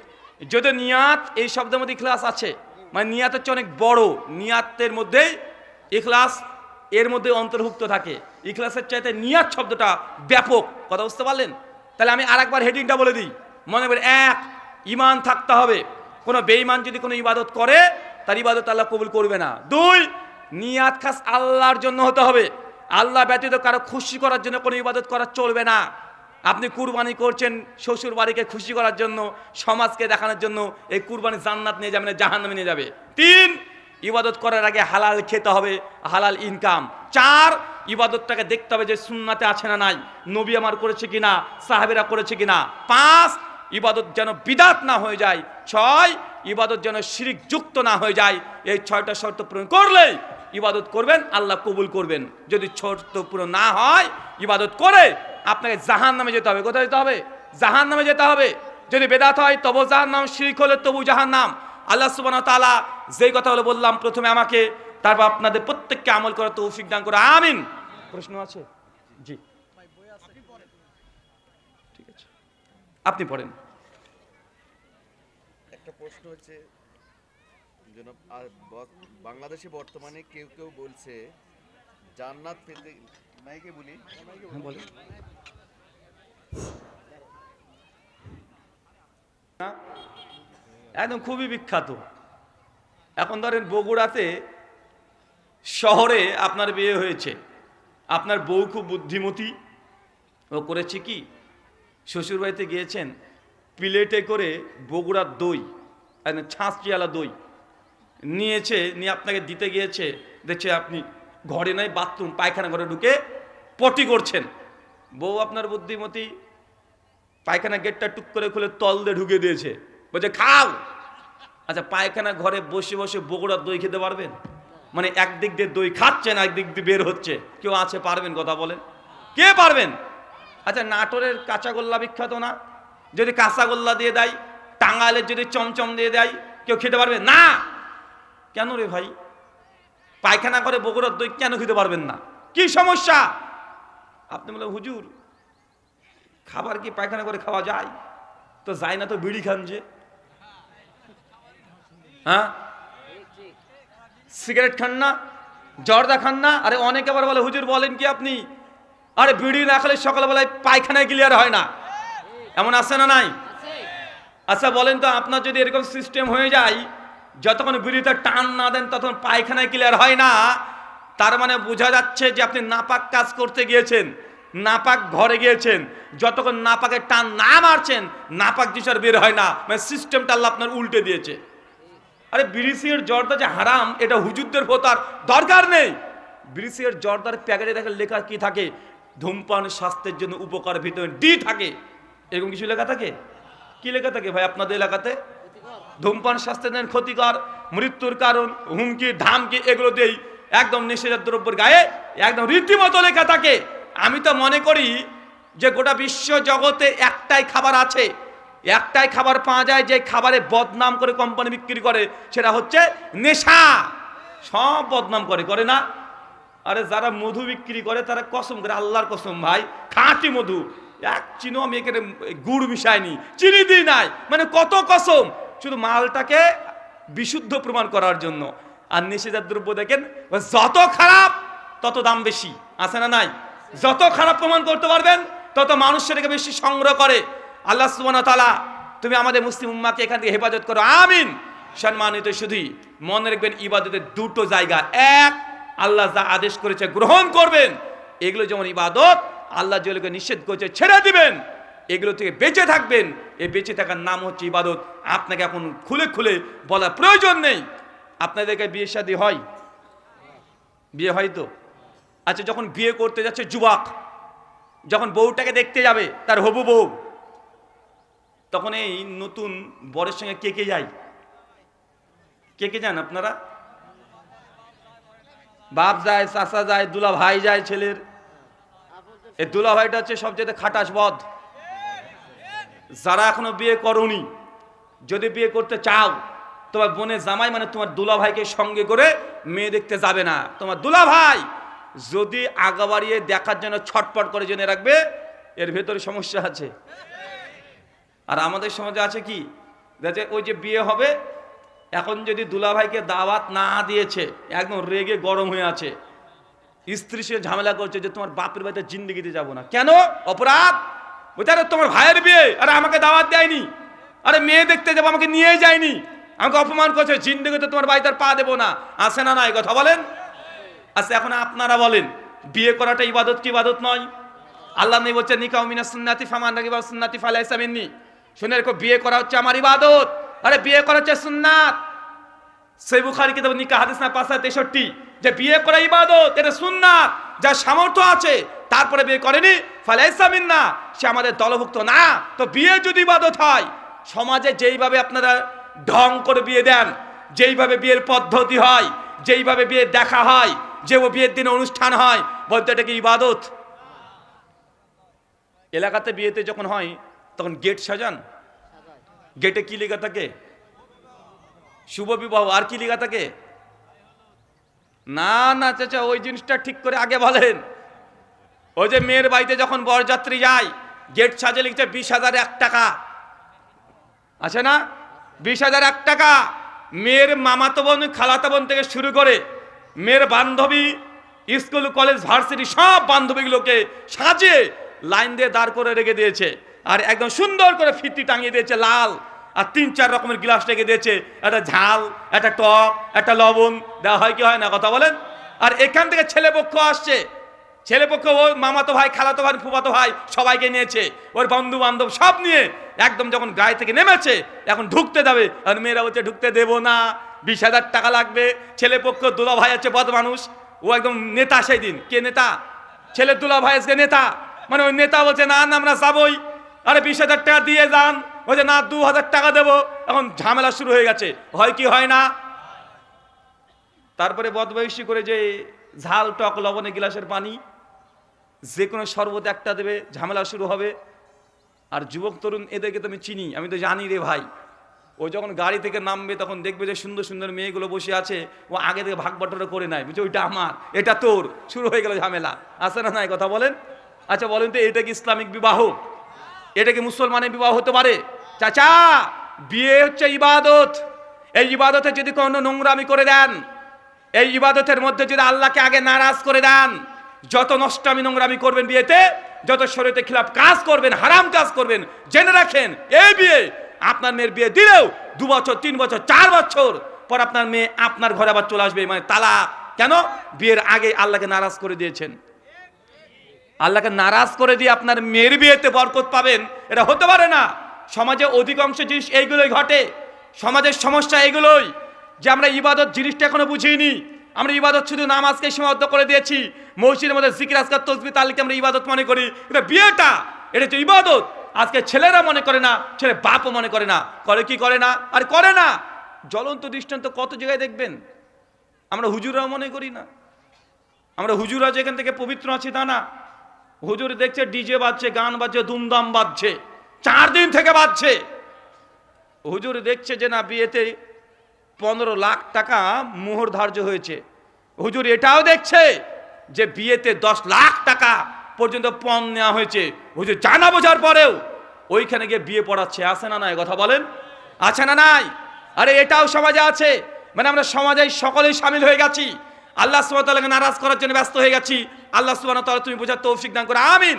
যদি নিয়াত এই শব্দের মধ্যে ইখলাস আছে, মানে নিয়াত হচ্ছে অনেক বড়, নিয়াতের মধ্যেই ইখলাস এর মধ্যে অন্তর্ভুক্ত থাকে। ইখলাসের চাইতে নিয়াত শব্দটা ব্যাপক, কথা বুঝতে পারলেন? তাহলে আমি আরেকবার হেডিংটা বলে দিই, মনে করে। 1, ইমান থাকতে হবে। কোনো বেঈমান যদি কোনো ইবাদত করে, তার ইবাদত আল্লাহ কবুল করবে না। 2, নিয়াত খাস আল্লাহর জন্য হতে হবে। আল্লাহ ব্যতীত কারো খুশি করার জন্য কোনো ইবাদত করা চলবে না। আপনি কুরবানি করছেন শ্বশুর বাড়িকে খুশি করার জন্য, সমাজকে দেখানোর জন্য, এই কুরবানি জান্নাত নিয়ে যাবে না জাহান্নামে নিয়ে যাবে। 3, ইবাদত করার আগে হালাল খেতে হবে, হালাল ইনকাম। 4, ইবাদতটাকে দেখতে হবে যে সুন্নাতে আছে না নাই, নবী আমার করেছে কিনা, সাহাবেরা করেছে কিনা। 5, ইবাদত যেন বিদাত না হয়ে যায়। 6, ইবাদত যেন শিরিক যুক্ত না হয়ে যায়। এই 6টা শর্ত পূরণ করলেই ইবাদত করবেন, আল্লাহ কবুল করবেন। যদি শর্ত পূরণ না হয়, ইবাদত করে আপনাকে জাহান্নামে যেতে হবে। কোথায় যেতে হবে? জাহান্নামে যেতে হবে। যদি বেদাত হয় তবু জাহান্নাম, শিরিক হলে তবু জাহান্নাম। আল্লাহ সুবহানাহু ওয়া তাআলা যেই কথাগুলো বললাম প্রথমে আমাকে, তারপর আপনাদের প্রত্যেককে আমল করার তৌফিক দান করে, আমিন। প্রশ্ন আছে? জি, ঠিক আছে, আপনি পড়েন। একটা প্রশ্ন হচ্ছে, বাংলাদেশে বর্তমানে কেউ কেউ বলছে জান্নাত পেতে, মাইকে বলি, হ্যাঁ বলেন। একদম খুবই বিখ্যাত। এখন ধরেন বগুড়াতে শহরে আপনার বিয়ে হয়েছে, আপনার বউ খুব বুদ্ধিমতী, ও করেছে কি, শ্বশুরবাড়িতে গিয়েছেন, প্লেটে করে বগুড়ার দই, একদম ছাঁচটিওয়ালা দই নিয়েছে, নিয়ে আপনাকে দিতে গিয়েছে, দেখছে আপনি ঘরে নয় বাথরুম পায়খানা ঘরে ঢুকে পটি করছেন। বউ আপনার বুদ্ধিমতী পায়খানা গেটটা টুক করে খুলে তল দিয়ে ঢুকে দিয়েছে, বলছে খাও। আচ্ছা, পায়খানা ঘরে বসে বসে বগুড়ার দই খেতে পারবেন? মানে একদিক দিয়ে দই খাচ্ছেন, একদিক দিয়ে বের হচ্ছে, কেউ আছে পারবেন? কথা বলেন, কে পারবেন? আচ্ছা, নাটোরের কাঁচাগোল্লা বিখ্যাত না? যদি কাঁচাগোল্লা দিয়ে দেয়, টাঙ্গাইলের যদি চমচম দিয়ে দেয়, কেউ খেতে পারবে না? কেন রে ভাই? পায়খানা করে বগুড়ার দই কেন খেতে পারবেন না? কি সমস্যা? আপনি বলে হুজুর খাবার কি পায়খানা করে খাওয়া যায়? তো যায় না তো বিড়ি খান যে, হ্যাঁ, সিগারেট খান না, জর্দা খান না? আরে অনেকে আবার বলে হুজুর বলেন কি আপনি, আরে বিড়ি না খেলে সকালবেলায় পায়খানায় ক্লিয়ার হয় না, এমন আছে না নাই? আচ্ছা বলেন তো, আপনার যদি এরকম সিস্টেম হয়ে যায় যতক্ষণ বিড়িতে টান না দেন ততক্ষণ পায়খানায় ক্লিয়ার হয় না, তার মানে বোঝা যাচ্ছে যে আপনি নাপাক কাজ করতে গিয়েছেন, নাপাক ঘরে গিয়েছেন, যতক্ষণ নাপাকে টান না মারছেন নাপাক জিনিস বের হয় না, মানে সিস্টেমটা আল্লাহ আপনার উল্টে দিয়েছে। আরে বিড়ি সিগারেট জর্দা যে হারাম এটা হুজুরদের ভোতার দরকার নেই। বিড়ি সিগারেট জর্দার প্যাকেটে দেখে লেখা কি থাকে, ধূমপান স্বাস্থ্যের জন্য উপকার, ভিটামিন ডি থাকে, এরকম কিছু লেখা থাকে? কি লেখা থাকে ভাই আপনাদের এলাকাতে? ধূমপান স্বাস্থ্যের জন্য ক্ষতিকর, মৃত্যুর কারণ, হুমকি ধামকি, এগুলো দিয়েই একদম নিষেধাজ্ঞ দ্রব্যের গায়ে একদম রীতিমতো লেখা থাকে। আমি তো মনে করি যে গোটা বিশ্ব জগতে একটাই খাবার আছে, একটাই খাবার পাওয়া যায় যে খাবারে বদনাম করে কোম্পানি বিক্রি করে, সেটা হচ্ছে নেশা। সব বদনাম করে, করে না? আরে যারা মধু বিক্রি করে তারা কসম করে, আল্লাহর কসম ভাই, খাঁটি মধু, এক চিনো আমি এখানে গুড় মিশাইনি, চিনি দিই নাই, মানে কত কসম, শুধু মালটাকে বিশুদ্ধ প্রমাণ করার জন্য। আর নিষেধাজ্ঞ দ্রব্য দেখেন, যত খারাপ তত দাম বেশি, আছে না নাই? যত খারাপ প্রমাণ করতে পারবেন তত মানুষ সেটাকে বেশি সংগ্রহ করে। আল্লাহ সুবহানাহু ওয়া তাআলা তুমি আমাদের মুসলিম উম্মাহকে এখান থেকে হেফাজত করো, আমিন। সম্মানিত শুধু মনে রাখবেন, ইবাদতের দুটো জায়গা, এক আল্লাহ যা আদেশ করেছে গ্রহণ করবেন, এগুলো যেমন ইবাদত, আল্লাহ যেগুলোকে নিষেধ করেছে ছেড়ে দিবেন, এগুলো থেকে বেঁচে থাকবেন। এই বেঁচে থাকার নাম হচ্ছে ইবাদত। আপনাকে এখন খুলে খুলে বলার প্রয়োজন নেই। আপনাদেরকে বিয়ে শাদী হয়? বিয়ে হয় তো? আচ্ছা, যখন বিয়ে করতে যাচ্ছে যুবক, যখন বউটাকে দেখতে যাবে, তার হবু বউ, তখন এই নতুন বরের সঙ্গে কে কে যায়? কে কে যান আপনারা? বাপ যায়, চাচা যায়, দুলা ভাই যায় ছেলের। এই দুলা ভাইটা হচ্ছে সবচেয়ে খাটাস বদ। যারা এখনো বিয়ে করনি, যদি বিয়ে করতে চাও, তোমার বোনের জামাই মানে তোমার দুলা ভাইকে সঙ্গে করে মেয়ে দেখতে যাবে না। তোমার দুলা ভাই যদি আগা বাড়িয়ে দেখার জন্য ছটপট করে জেনে রাখবে, এর ভেতরে সমস্যা আছে। আর আমাদের সমাজে আছে কি, দেখে ওই যে বিয়ে হবে, এখন যদি দুলা ভাইকে দাওয়াত না দিয়েছে, একদম রেগে গরম হয়ে আছে, স্ত্রী সে ঝামেলা করছে যে তোমার বাপের বাড়িতে জিন্দেগিতে যাবো না। কেন? অপরাধ। বলছে আরে তোমার ভাইয়ের বিয়ে, আরে আমাকে দাওয়াত দেয়নি, আরে মেয়ে দেখতে যাবো আমাকে নিয়ে যায়নি, আমাকে অপমান করছে, জিন্দেগিতে তোমার বাড়িতে আর পা দেবো না, আছে না নাই কথা বলেন? আচ্ছা এখন আপনারা বলেন, বিয়ে করাটা ইবাদত কি ইবাদত নয়? আল্লাহ নবী বলছেন নিকাউ মিনাস সুন্নাতি ফামান রাগিবা সুন্নাতি ফালাইসা মিন্নি। শুনে রেখো, বিয়ে করা হচ্ছে আমার ইবাদত। আরে বিয়ে করা হচ্ছে সুন্নাত। সহিহ বুখারী কিতাব নিকাহ হাদিস না ৫৬৩ যে বিয়ে করা ইবাদত, এটা সুন্নাত। যার সামর্থ্য আছে তারপরে বিয়ে করেনি, ফালাইসা মিন্না, সে আমাদের দলভুক্ত না। তো বিয়ে যদি ইবাদত হয়, সমাজে যেইভাবে আপনারা ঢং করে বিয়ে দেন, যেইভাবে বিয়ের পদ্ধতি হয়, যেইভাবে বিয়ে দেখা হয়, যে বিয়ের দিনে অনুষ্ঠান হয়, বলতে এটা কি ইবাদত? এলাকাতে বিয়েতে যখন হয় তখন গেট সাজান, গেটে কি লেখা থাকে? শুভ বিবাহ। আর কি লেখা থাকে? না না চাচা, ওই জিনিসটা ঠিক করে আগে বলেন। ওই যে মেয়ের বাড়িতে যখন বরযাত্রী যায়, গেট সাজে লিখছে ২০,০০০ টাকা, আছে না? ২০,০০০ টাকা। মেয়ের মামাতো বোন, খালাতো বোন থেকে শুরু করে মেয়ের বান্ধবী, স্কুল কলেজ ভার্সিটি সব বান্ধবীগুলোকে সাজিয়ে লাইন দিয়ে দাঁড় করে রেখে দিয়েছে, আর একদম সুন্দর করে ফিতি টাঙিয়ে দিয়েছে লাল, আর ৩-৪ রকমের গ্লাস রেখে দিয়েছে, একটা ঝাল, একটা টক, একটা লবণ দেওয়া হয় কি হয় না কথা বলেন? আর এখান থেকে ছেলেপক্ষ আসছে, ছেলেপক্ষ ওর মামাতো ভাই, খালাতো ভাই, ফুফাতো ভাই সবাইকে নিয়েছে, ওর বন্ধু বান্ধব সব নিয়ে একদম যখন গায়ে থেকে নেমেছে, এখন ঢুকতে যাবে, আর মেয়েরা বলছে ঢুকতে দেবো না, ২০,০০০ টাকা লাগবে। ছেলেপক্ষ দুলা ভাই আছে বদ মানুষ, ও একদম নেতা সেই দিন। কে নেতা? ছেলের দুলা ভাই আজকে নেতা, মানে ওই নেতা বলছে না না আমরা যাবই, আরে ২০,০০০ টাকা দিয়ে যান, বলছে না ২,০০০ টাকা দেবো। এখন ঝামেলা শুরু হয়ে গেছে, হয় কি হয় না? তারপরে বদবয়সী করে যে ঝাল, টক, লবণে গিলাসের পানি, যে কোনো শরবত একটা দেবে, ঝামেলা শুরু হবে। আর যুবক তরুণ এদেরকে তো আমি চিনি, আমি তো জানি রে ভাই, ও যখন গাড়ি থেকে নামবে তখন দেখবে যে সুন্দর সুন্দর মেয়েগুলো বসে আছে, ও আগে থেকে ভাগ বটরা করে নেয়, বুঝছে ওইটা আমার, এটা তোর, শুরু হয়ে গেল ঝামেলা, আছে না নাই কথা বলেন? আচ্ছা বলেন তো, এটা কি ইসলামিক বিবাহ? এটা কি মুসলমানের বিবাহ হতে পারে? চাচা, বিয়ে হচ্ছে ইবাদত। এই ইবাদতে যদি কোনো নোংরামি করে দেন, এই ইবাদতের মধ্যে যদি আল্লাহকে আগে নারাজ করে দেন, যত নষ্টামি নোংরামি করবেন বিয়েতে, যত শরীয়তের খিলাফ কাজ করবেন, হারাম কাজ করবেন, জেনে রাখেন এই বিয়ে, আপনার মেয়ের বিয়ে দিলেও 2 বছর, 3 বছর, 4 বছর পর আপনার মেয়ে আপনার ঘরে আবার চলে আসবে, মানে তালাক। কেন? বিয়ের আগে আল্লাহকে নারাজ করে দিয়েছেন। আল্লাহকে নারাজ করে দিয়ে আপনার মেয়ের বিয়েতে বরকত পাবেন, এটা হতে পারে না। সমাজে অধিকাংশ জিনিস এইগুলোই ঘটে, সমাজের সমস্যা এইগুলোই, যে আমরা ইবাদত জিনিসটা এখনো বুঝিনি। আমরা ইবাদত শুধু নামাজকে সীমাবদ্ধ করে দিয়েছি, মসজিদের মধ্যে জিকির আজকার তসবিহ তাহলিকে আমরা ইবাদত মনে করি, কিন্তু বিয়েটা এটা হচ্ছে ইবাদত। আজকে ছেলেরা মনে করে না, ছেলে বাপও মনে করে না, করে কি করে না? আর করে না। জ্বলন্ত দৃষ্টান্ত কত জায়গায় দেখবেন। আমরা হুজুররাও মনে করি না, আমরা হুজুররা যেখান থেকে পবিত্র আছি তা না। হুজুর দেখছে ডিজে বাজছে, গান বাজছে, দুমদাম বাজছে, 4 দিন থেকে বাজছে। হুজুর দেখছে যে না, বিয়েতে 15 লাখ টাকা মোহর ধার্য হয়েছে। হুজুর এটাও দেখছে যে বিয়েতে 10 লাখ টাকা পর্যন্ত পণ নেওয়া হয়েছে। হুজুর জানা বোঝার পরেও ওইখানে গিয়ে বিয়ে পড়াচ্ছে, আছে না নাই কথা বলেন? আছে না নাই? আরে এটাও সমাজে আছে, মানে আমরা সমাজে সকলেই সামিল হয়ে গেছি, আল্লাহ সুবহানাহু ওয়া তাআলাকে নারাজ করার জন্য ব্যস্ত হয়ে গেছি। আল্লাহ সুবহানাহু ওয়া তাআলা তুমি বোঝার তৌফিক দান করে, আমিন।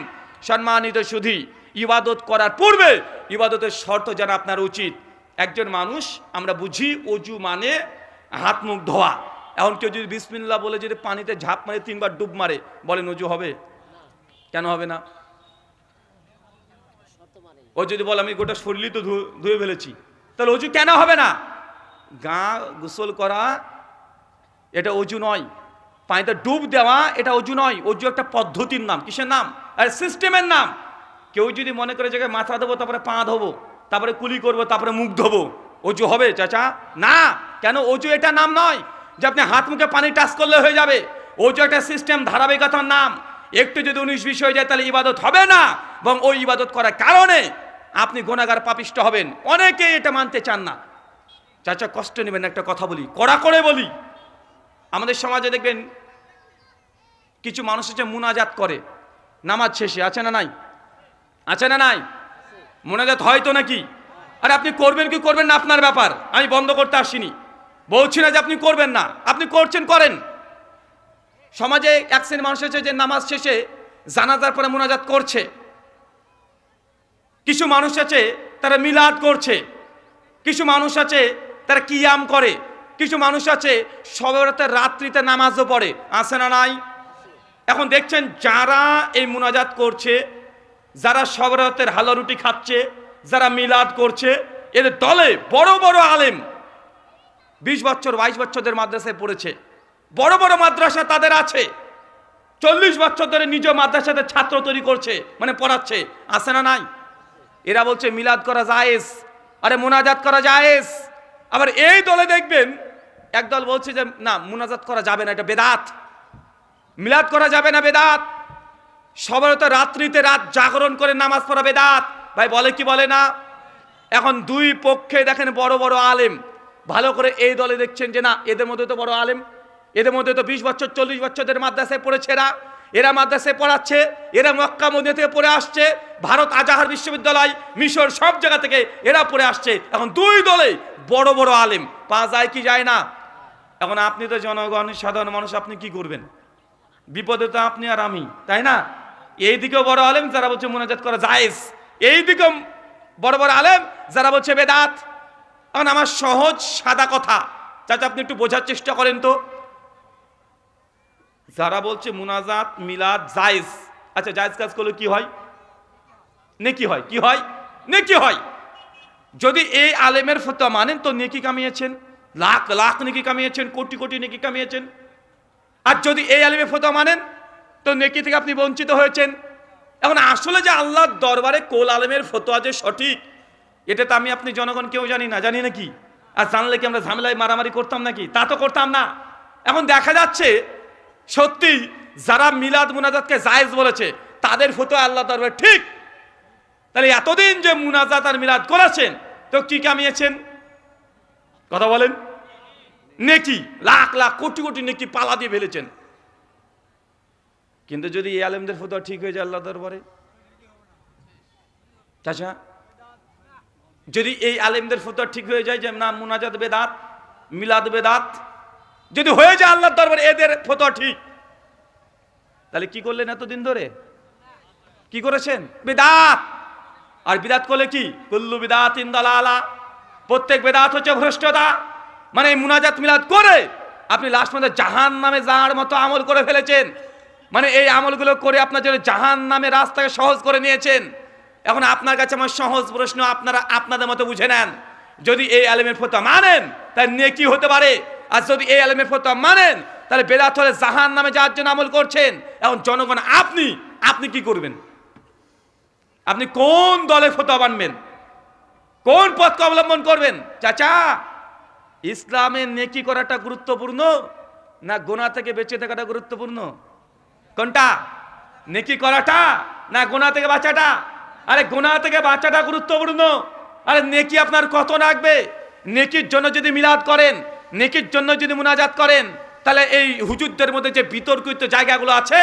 সম্মানিত সুধী, ইবাদত করার পূর্বে ইবাদতের শর্ত জানা আপনার উচিত। একজন মানুষ, আমরা বুঝি অজু মানে হাত মুখ ধোয়া। এখন কেউ যদি বিসমিল্লাহ বলে যদি পানিতে ঝাঁপ মারে, 3 বার ডুব মারে, বলেন অজু হবে? কেন হবে না? ও যদি বলে আমি গোটা শরীরই তো ধুয়ে ফেলেছি, তাহলে অজু কেন হবে না? গা গোসল করা এটা অজু নয়, পানিতে ডুব দেওয়া এটা অজু নয়। অজু একটা পদ্ধতির নাম। কিসের নাম? আর সিস্টেমের নাম। কেউ যদি মনে করে জায়গায় মাথা দেবো, তারপরে পা ধোবো, তারপরে কুলি করবো, তারপরে মুখ ধোবো, অজু হবে চাচা? না। কেন? অজু এটা নাম নয় যে আপনি হাত মুখে পানি টাচ করলে হয়ে যাবে। অজু একটা সিস্টেম, ধারাবাহিকতার নাম। একটু যদি 19-20 হয়ে যায় তাহলে ইবাদত হবে না, এবং ওই ইবাদত করার কারণে আপনি গুনাহগার পাপিষ্ট হবেন। অনেকে এটা মানতে চান না। চাচা কষ্ট নেবেন, একটা কথা বলি, কড়া করে বলি। আমাদের সমাজে দেখবেন কিছু মানুষ হচ্ছে মুনাজাত করে নামাজ শেষে, আছে না নাই? আছে না নাই? মুনাজাত হয় তো নাকি? আর আপনি করবেন কি করবেন না আপনার ব্যাপার, আমি বন্ধ করতে আসিনি, বলছি না যে আপনি করবেন না, আপনি করছেন করেন। সমাজে এক শ্রেণীর মানুষ আছে যে নামাজ শেষে জানাজার পরে মুনাজাত করছে। কিছু মানুষ আছে তারা মিলাদ করছে, কিছু মানুষ আছে তারা কিয়াম করে। কিছু মানুষ আছে শবে বরাতের রাত্রিতে নামাজও পড়ে, আছে না নাই? এখন দেখছেন যারা এই মুনাজাত করছে, যারা শবে বরাতের হালুয়া রুটি খাচ্ছে, যারা মিলাদ করছে, এদের দলে বড় বড় আলেম 20 বছর 22 বছরদের মাদ্রাসায় পড়েছে, বড় বড় মাদ্রাসা তাদের আছে, 40 বছর ধরে নিজ মাদ্রাসাতে ছাত্র তৈরি করছে, মানে পড়াচ্ছে, আছে না নাই? এরা বলছে মিলাদ করা জায়েজ, আরে মুনাজাত করা জায়েজ। আবার এই দলে দেখবেন একদল বলছে যে না, মুনাজাত করা যাবে না, এটা বেদাত, মিলাদ করা যাবে না, বেদাত। সবারত রাত্রিতে রাত জাগরণ করে নামাজ পড়া বেদাত। ভাই বলে কি বলে না? এখন দুই পক্ষে দেখেন বড় বড় আলেম, ভালো করে এই দলে দেখছেন যে না, এদের মধ্যে তো বড় আলেম, এদের মধ্যে তো 20 বছর 40 বছরদের মাদ্রাসায় পড়েছে, এরা মাদ্রাসায় পড়াচ্ছে, এরা মক্কা মদিনা থেকে পড়ে আসছে, ভারত আজাহার বিশ্ববিদ্যালয়, মিশর, সব জায়গা থেকে এরা পড়ে আসছে। এখন দুই দলে বড় বড় আলেম, পাওয়া যায় কি যায় না? এখন আপনি তো জনগণ, সাধারণ মানুষ, আপনি কি করবেন? বিপদে তো আপনি আর আমি, তাই না? এইদিকেও বড় আলেম যারা বলছে মুনাজাত করা জায়েজ, এইদিকেও বড় বড় আলেম যারা বলছে বেদাত। এখন আমার সহজ সাদা কথা, চাচা আপনি একটু বোঝার চেষ্টা করেন তো। যারা বলছে মুনাজাত মিলাদ জায়েজ, আচ্ছা জায়েজ কাজ করলে কি হয়? নেকি হয়। কি হয়? নেকি হয়। যদি এই আলেমের ফতোয়া মানেন তো নেকি কামিয়েছেন, লাখ লাখ নেকি কামিয়েছেন, কোটি কোটি নেকি কামিয়েছেন। আর যদি এই আলেমের ফতোয়া মানেন তো নেকি থেকে আপনি বঞ্চিত হয়েছেন। এখন আসলে যে আল্লাহর দরবারে কোল আলেমের ফতোয়া যে সঠিক, এটা তো আমি আপনি জনগণ কেউ জানি না, জানি নাকি? আর জানলে কি আমরা ঝামেলায় মারামারি করতাম নাকি? তা তো করতাম না। এখন দেখা যাচ্ছে সত্যি যারা মিলাদ মুনাজাতকে জায়েজ বলেছে তাদের ফতোয়া আল্লাহ দরবারে ঠিক। তাহলে এতদিন যে মুনাজাত আর মিলাদ করেছেন তো কি কামিয়েছেন? কথা বলেন। নেকি, লাখ লাখ কোটি কোটি নেকি পালা দিয়ে ফেলেছেন। কিন্তু যদি এই আলেমদের ফতোয়া ঠিক হয়ে যায় আল্লাহ দরবারে, চাচা যদি এই আলেমদের ফতোয়া ঠিক হয়ে যায় যে না মুনাজাত বেদাত, মিলাদ বেদাত, যদি হয়ে যায় আল্লাহর দরবারে এদের ফতোয়া ঠিক, তাহলে কি করলেন এতদিন ধরে? কি করেছেন? বেদাত। আর বিদাত করলে কি? কুল্লু বিদাতিন দালালা, প্রত্যেক বেদাত হচ্ছে ভ্রষ্টতা। মানে মুনাজাত মিলাদ করে আপনি লাস্ট পর্যন্ত জাহান্নামে যাওয়ার মতো আমল করে ফেলেছেন। মানে এই আমলগুলো করে আপনার জন্য জাহান্নামে রাস্তাকে সহজ করে নিয়েছেন। এখন আপনার কাছে আমার সহজ প্রশ্ন, আপনারা আপনাদের মতো বুঝে নেন। যদি এই আলেমের ফতোয়া মানেন তাহলে নেকি হতে পারে, আর যদি এই আলেমের ফতোয়া মানেন তাহলে বেদাত হলে জাহান্নামে যাওয়ার জন্য আমল করছেন। এখন জনগণ আপনি কি করবেন? আপনি কোন দলে ফতোয়া মানবেন? কোন পথকে অবলম্বন করবেন? চাচা ইসলামে নেকি করাটা গুরুত্বপূর্ণ না গুনাহ থেকে বেঁচে থাকাটা গুরুত্বপূর্ণ? কোনটা? নেকি করাটা না গুনাহ থেকে বাঁচাটা? আরে গুনাহ থেকে বাঁচাটা গুরুত্বপূর্ণ। আরে নেকি আপনার কত লাগবে? নেকির জন্য যদি মিলাদ করেন, নেকির জন্য যদি মুনাজাত করেন, তাহলে এই হুজুরদের মধ্যে যে বিতর্কিত জায়গাগুলো আছে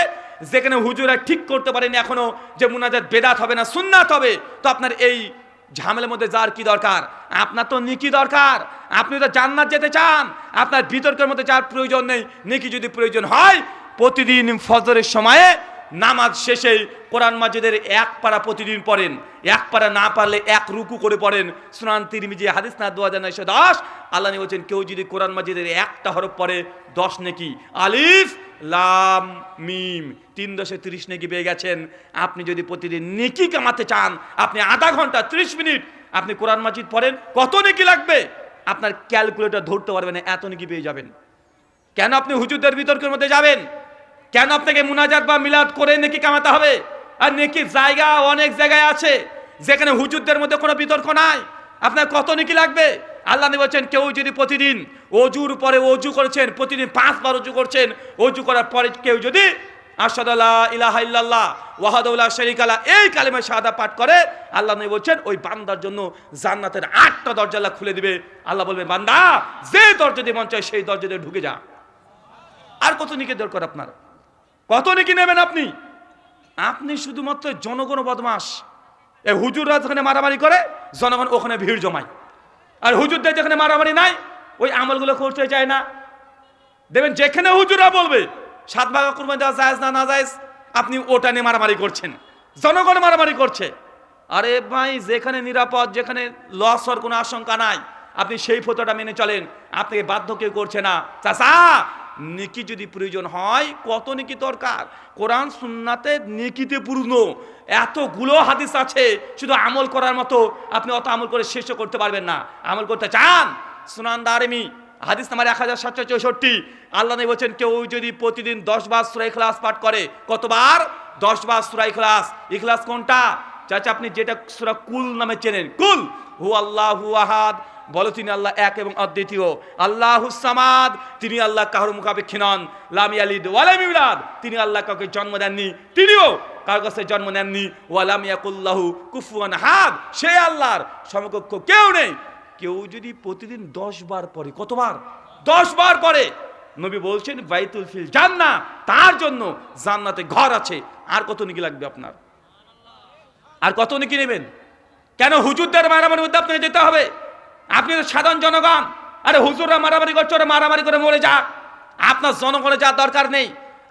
যেখানে হুজুরা ঠিক করতে পারেন এখনো যে মুনাজাত বেদাত হবে না সুন্নাত হবে, তো আপনার এই ঝামেলার মধ্যে যার কি দরকার? আপনার তো নেকি দরকার। আপনি তো জান্নাত যেতে চান, আপনার বিতর্কের মধ্যে যার প্রয়োজন নেই। নেকি যদি প্রয়োজন হয়, প্রতিদিন ফজরের সময়ে নামাজ শেষে কোরআন মাজিদের এক পারা প্রতিদিন পড়েন, এক পারা না পারলে এক রুকু করে পড়েন। সুনান তিরমিজি হাদিস না 2910, আল্লাহ নবী বলেন কেউ যদি কোরআন মাজিদের একটা হরফ পড়ে 10 নেকি, আলিফ লাম মিম 3 × 30 নেকি পেয়ে গেছেন। আপনি যদি প্রতিদিন নেকি কামাতে চান, আপনি আধা ঘন্টা 30 মিনিট আপনি কোরআন মাজিদ পড়েন, কত নেকি লাগবে আপনার ক্যালকুলেটর ধরতে পারবেন না, এত নেকি পেয়ে যাবেন। কেন আপনি হুজুরদের বিতর্কের মধ্যে যাবেন? কেন আপনাকে মুনাজাত বা মিলাদ করে নেকি কামাতে হবে? আর নেকির জায়গা অনেক জায়গায় আছে যেখানে হুজুরদের মধ্যে কোনো বিতর্ক নাই। আপনার কত নেকি লাগবে? আল্লাহ নবী বলেন কেউ যদি প্রতিদিন ওযুর পরে ওযু করেছেন, প্রতিদিন 5 বার ওযু করছেন, ওযু করার পরে কেউ যদি আশহাদু আল্লা ইলাহা ইল্লাল্লাহ ওয়াহদাহু লা শারীকা লাহু এই কালিমা শাহাদা পাঠ করে, আল্লাহ নবী বলেন ওই বান্দার জন্য জান্নাতের 8টা দরজা আল্লাহ খুলে দিবে। আল্লাহ বলবে বান্দা যে দরজা দিয়ে মন চায় সেই দরজা দিয়ে ঢুকে যা। আর কত নেকি দরকার আপনার? কত নেকি নেবেন আপনি? আপনি শুধুমাত্র জনগণ বদমাস। এই হুজুররা যেখানে মারামারি করে জনগণ ওখানে ভিড় জমায়, আর হুজুরদের যেখানে মারামারি নাই ওই আমলগুলো করতে চায় না। দেখবেন যেখানে হুজুররা বলবে 7 ভাগ কুরবানি দেওয়া জায়েজ না জায়েজ, আপনি ওটা নিয়ে মারামারি করছেন, জনগণ মারামারি করছে। আরে ভাই যেখানে নিরাপদ, যেখানে লস হওয়ার কোনো আশঙ্কা নাই আপনি সেই ফতোয়াটা মেনে চলেন, আপনাকে বাধ্য কেউ করছে না। চাচা, নেকি যদি প্রয়োজন হয়, কত নেকি দরকার? কোরআন সুন্নাতে নেকিতে পূর্ণ এতগুলো হাদিস আছে, শুধু আমল করার মতো আপনি অত আমল করে শেষও করতে পারবেন না। আমল করতে চান, সুনান দারিমি হাদিস নাম্বার 1764, আল্লাহ নবী বলেছেন, কেউ যদি প্রতিদিন 10 বার সূরা ইখলাস পাঠ করে, কতবার? 10 বার সূরা ইখলাস। ইখলাস কোনটা? চাচা, আপনি যেটা সূরা কুল নামে চেনেন, কুল হু আল্লাহু আহাদ, বলো তিনি আল্লাহ এক এবং অদ্বিতীয়। আল্লাহুস সামাদ, তিনি আল্লাহ কারো মুখাপেক্ষী নন। লাম ইয়ালিদ ওয়া লাম ইউলাদ, তিনি আল্লাহ কাউকে জন্ম দেননি, তিনিও কারো কাছে জন্ম নেননি। ওয়া লাম ইয়াকুল্লাহু কুফুয়ান আহাদ, সে আল্লাহর সমকক্ষ কেউ নেই। কেউ যদি প্রতিদিন 10 বার পড়ে, কতবার? 10 বার পড়ে, নবী বলছেন বাইতুল ফিল জান্নাহ, তার জন্য জান্নাতে ঘর আছে। আর কত নেকি লাগবে আপনার? আর কত নেকি নেবেন? কেন হুজুরদের মারামারির মধ্যে আপনাকে যেতে হবে? আপনি তো সাধারণ জনগণ। আরে হুজুররা মারামারি করছে, ওরা মারামারি করে মরে যাক, আপনার জনগণের যাওয়ার দরকার নেই।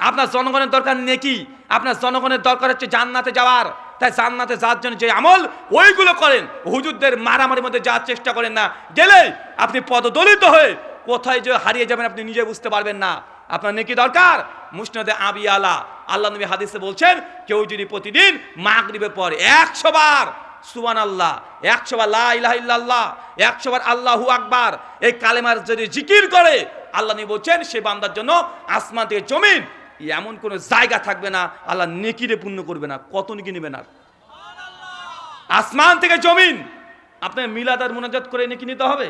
আপনার জনগণের দরকার নেকি, আপনার জনগণের দরকার হচ্ছে জান্নাতে যাওয়ার। তাই জান্নাতে যাওয়ার জন্য যে আমল ওইগুলো করেন, হুজুরদের মারামারির মধ্যে যাওয়ার চেষ্টা করেন না। গেলে আপনি পদদলিত হয়ে কোথায় যে হারিয়ে যাবেন আপনি নিজে বুঝতে পারবেন না। আপনার নেকি দরকার। মুসনাদে আবি আলা, আল্লাহ নবী হাদিসে বলছেন, কেউ যদি প্রতিদিন মাগরিবের পর 100 বার সুবহানাল্লাহ, 100 বার লা ইলাহা ইল্লাল্লাহ, 100 বার আল্লাহু আকবার, এই কালেমার যদি জিকির করে, আল্লাহ নবী বলছেন সে বান্দার জন্য আসমান থেকে জমিন এমন কোনো জায়গা থাকবে না, আল্লাহ নেকিরে পূর্ণ করবে না। কত নেকি নেবেন? আর আসমান থেকে জমিন আপনার মিলাদ আর মুনাজাত করে নেকি নিতে হবে?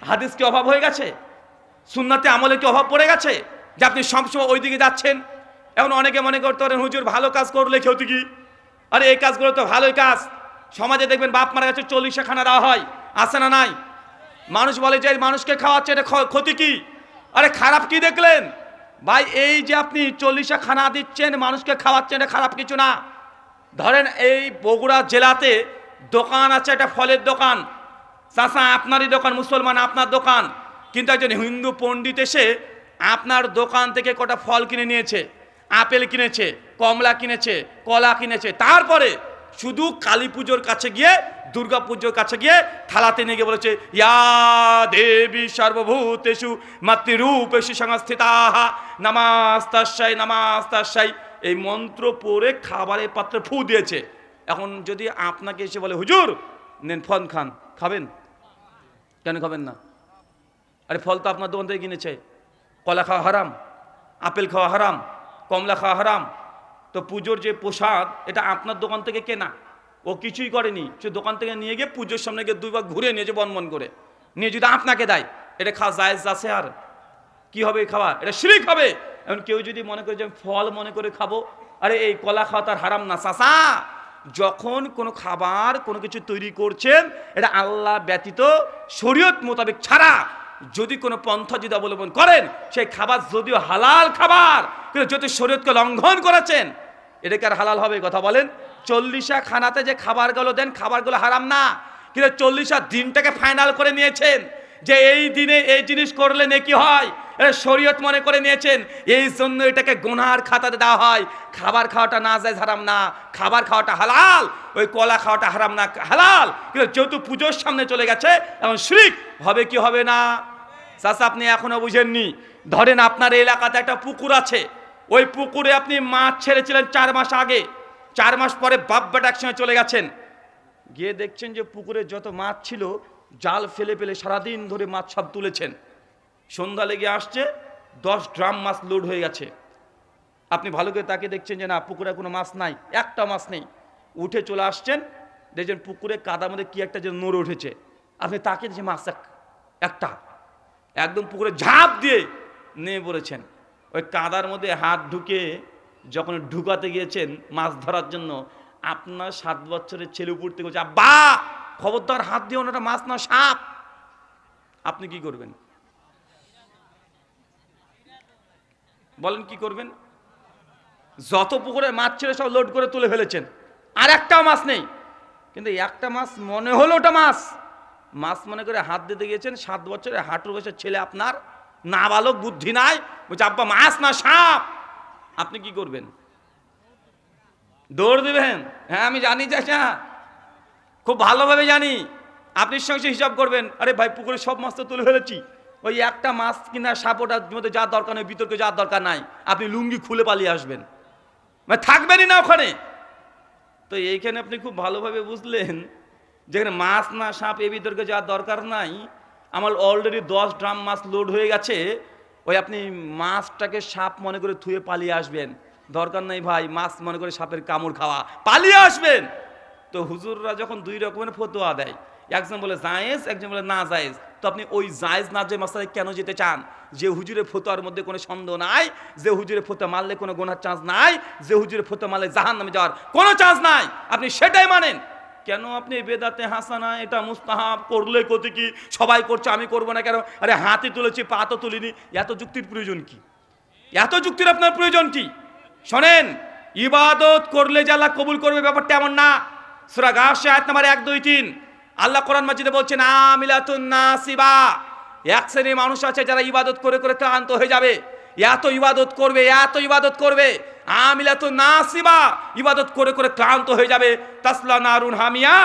হাদিস কি অভাব হয়ে গেছে? সুন্নাতে আমলে কি অভাব পড়ে গেছে যে আপনি সবসময় ওই দিকে যাচ্ছেন? এখন অনেকে মনে করতে পারেন, হুজুর ভালো কাজ করলে ক্ষতি কি? আরে এই কাজগুলো তো ভালোই কাজ। সমাজে দেখবেন বাপ মারা গেছে 40 খানা দেওয়া হয়, আছে না নাই? মানুষ বলে যে মানুষকে খাওয়াচ্ছে, এটা ক্ষতি কি? আরে খারাপ কি দেখলেন ভাই? এই যে আপনি 40 খানা দিচ্ছেন, মানুষকে খাওয়াচ্ছেন, এটা খারাপ কিছু না। ধরেন এই বগুড়া জেলাতে দোকান আছে, একটা ফলের দোকান। চাচা, আপনারই দোকান, মুসলমান আপনার দোকান, কিন্তু একজন হিন্দু পণ্ডিত এসে আপনার দোকান থেকে কটা ফল কিনে নিয়েছে, আপেল কিনেছে, কমলা কিনেছে, কলা কিনেছে। তারপরে শুধু কালী পুজোর কাছে গিয়ে, দুর্গা পুজোর কাছে গিয়ে থালাতে নিয়ে গিয়ে বলেছে, ইয়া দেবী সর্বভূতেষু মাতৃরূপেষু সংস্থিতাহা নমস্তাস্যাই নমস্তাস্যাই, এই মন্ত্র পড়ে খাবারের পাত্রে ফু দিয়েছে। এখন যদি আপনাকে এসে বলে, হুজুর নেন ফল খান, খাবেন? কেন খাবেন না? আরে ফল তো আপনার দোকান থেকে কিনেছে। কলা খাওয়া হারাম, আপেল খাওয়া হারাম, কমলা খাওয়া হারাম। তো পুজোর যে প্রসাদ, এটা আপনার দোকান থেকে কেনা, ও কিছুই করেনি, সে দোকান থেকে নিয়ে গিয়ে পুজোর সামনে গিয়ে 2 বার ঘুরে নিয়েছে বনবন করে, নিয়ে যদি আপনাকে দেয়, এটা খাওয়া জায়েজ আছে? আর কি হবে খাওয়া? এটা শিরক হবে। এখন কেউ যদি মনে করে যে ফল মনে করে খাবো, আরে এই কলা খাওয়া তার হারাম না। চাচা, যখন কোনো খাবার কোনো কিছু তৈরি করছেন, এটা আল্লাহ ব্যতীত শরীয়ত মোতাবেক ছাড়া যদি কোনো পন্থা যদি অবলম্বন করেন, সেই খাবার যদিও হালাল খাবার, কিন্তু যদি শরীয়তকে লঙ্ঘন করেছেন, এটা কি আর হালাল হবে? কথা বলেন। 40 খানাতে যে খাবারগুলো দেন, খাবারগুলো হারাম না, কিন্তু 40 দিনটাকে ফাইনাল করে নিয়েছেন যে এই দিনে এই জিনিস করলে নেকি হয়, এটা শরীয়ত মনে করে নিয়েছেন, এই জন্য এটাকে গুনার খাতাতে দেওয়া হয়। খাবার খাওয়াটা না যায় হারাম না, খাবার খাওয়াটা হালাল, ওই কলা খাওয়াটা হারাম না, হালাল। কিন্তু যেহেতু পুজোর সামনে চলে গেছে, এখন শিরক হবে কি হবে না? চাচা, আপনি এখনো বুঝেননি। ধরেন আপনার এলাকাতে একটা পুকুর আছে, ওই পুকুরে আপনি মাছ ছেড়েছিলেন 4 মাস আগে, 4 মাস পরে বাপ বেটা একসঙ্গে চলে গেছেন, গিয়ে দেখছেন যে পুকুরে যত মাছ ছিল জাল ফেলে ফেলে সারাদিন ধরে মাছ সব তুলেছেন। সন্ধ্যা লেগে আসছে, 10 ড্রাম মাছ লোড হয়ে গেছে। আপনি ভালো করে তাকে দেখছেন যে না, পুকুরে কোনো মাছ নাই, একটা মাছ নেই। উঠে চলে আসছেন, দেখছেন পুকুরে কাদার মধ্যে কি একটা যে নড়ে উঠেছে। আপনি তাকে যে মাছ একটা, একদম পুকুরে ঝাঁপ দিয়ে নেমে পড়েছেন। ওই কাদার মধ্যে হাত ঢুকে যখন ঢুকাতে গিয়েছেন মাছ ধরার জন্য, আপনার 7 বছরের ছেলে উপর থেকে বলছে, আব্বা খবরদার হাত দিয়ে, ওটা মাছ না, সাপ। আপনি কি করবেন? বলেন কি করবেন? যত পুকুরে মাছ ছিল সব লোড করে তুলে ফেলেছেন, আর একটাও মাছ নেই। কিন্তু একটা মাছ মনে হলো ওটা মাছ, মাছ মনে করে হাত দিতে গিয়েছেন। 7 বছরের হাঁটুর বয়সের ছেলে আপনার, নাবালক, বুদ্ধি নাই, বলছে আব্বা মাছ না সাপ। আপনি কি করবেন? দৌড় দিবেন? হ্যাঁ আমি জানি চাচা, খুব ভালোভাবে জানি। আপনি সঙ্গে হিসাব করবেন, আরে ভাই পুকুরে সব মাছ তো তুলে ফেলেছি, ওই একটা মাছ কিনা সাপোটার মধ্যে যার দরকার নেই, বিতর্কে যার দরকার নাই, আপনি লুঙ্গি খুলে পালিয়ে আসবেন, মানে থাকবেনই না ওখানে। তো এইখানে আপনি খুব ভালোভাবে বুঝলেন, যেখানে মাছ না সাপ এ বিতর্কে যার দরকার নাই, আমার অলরেডি 10 ড্রাম মাছ লোড হয়ে গেছে, ওই আপনি মাছটাকে সাপ মনে করে থুয়ে পালিয়ে আসবেন, দরকার নেই ভাই মাছ মনে করে সাপের কামড় খাওয়া, পালিয়ে আসবেন। তো হুজুররা যখন দুই রকমের ফতোয়া দেয়, একজন বলে জায়েজ, একজন বলে না জায়েজ, তো আপনি ওই জায়েজ না যে মাসালায় কেন যেতে চান? যে হুজুরের ফতোয়ার মধ্যে কোনো সন্দেহ নাই, যে হুজুরের ফতোয়া মানলে কোনো গুনার চান্স নাই, যে হুজুরের ফতোয়া মানলে জাহান্নামে যাওয়ার কোনো চান্স নাই, আপনি সেটাই মানেন। কেন আপনি বেদাতে হাসানা এটা মুস্তাহাব করলে কত কি সবাই করছে আমি করব না কেন? আরে হাতে তুলেছি পা তো তুলিনি, এত যুক্তির প্রয়োজন কি? এত যুক্তির আপনার প্রয়োজন কি? শোনেন, ইবাদত করলে যে আল্লাহ কবুল করবে ব্যাপারটা এমন না। সূরা গাশিয়া আয়াত নাম্বার 1, 2, 3 আল্লাহ কোরআন মাজিদে বলছেন আমিলাতুন নাসিবা, এক শ্রেণীর মানুষ আছে যারা ইবাদত করে করে ক্লান্ত হয়ে যাবে, এত ইবাদত করবে এত ইবাদত করবে, আমিলাতুন নাসিবা, ইবাদত করে করে ক্লান্ত হয়ে যাবে, তাসলা নারুন হামিয়া,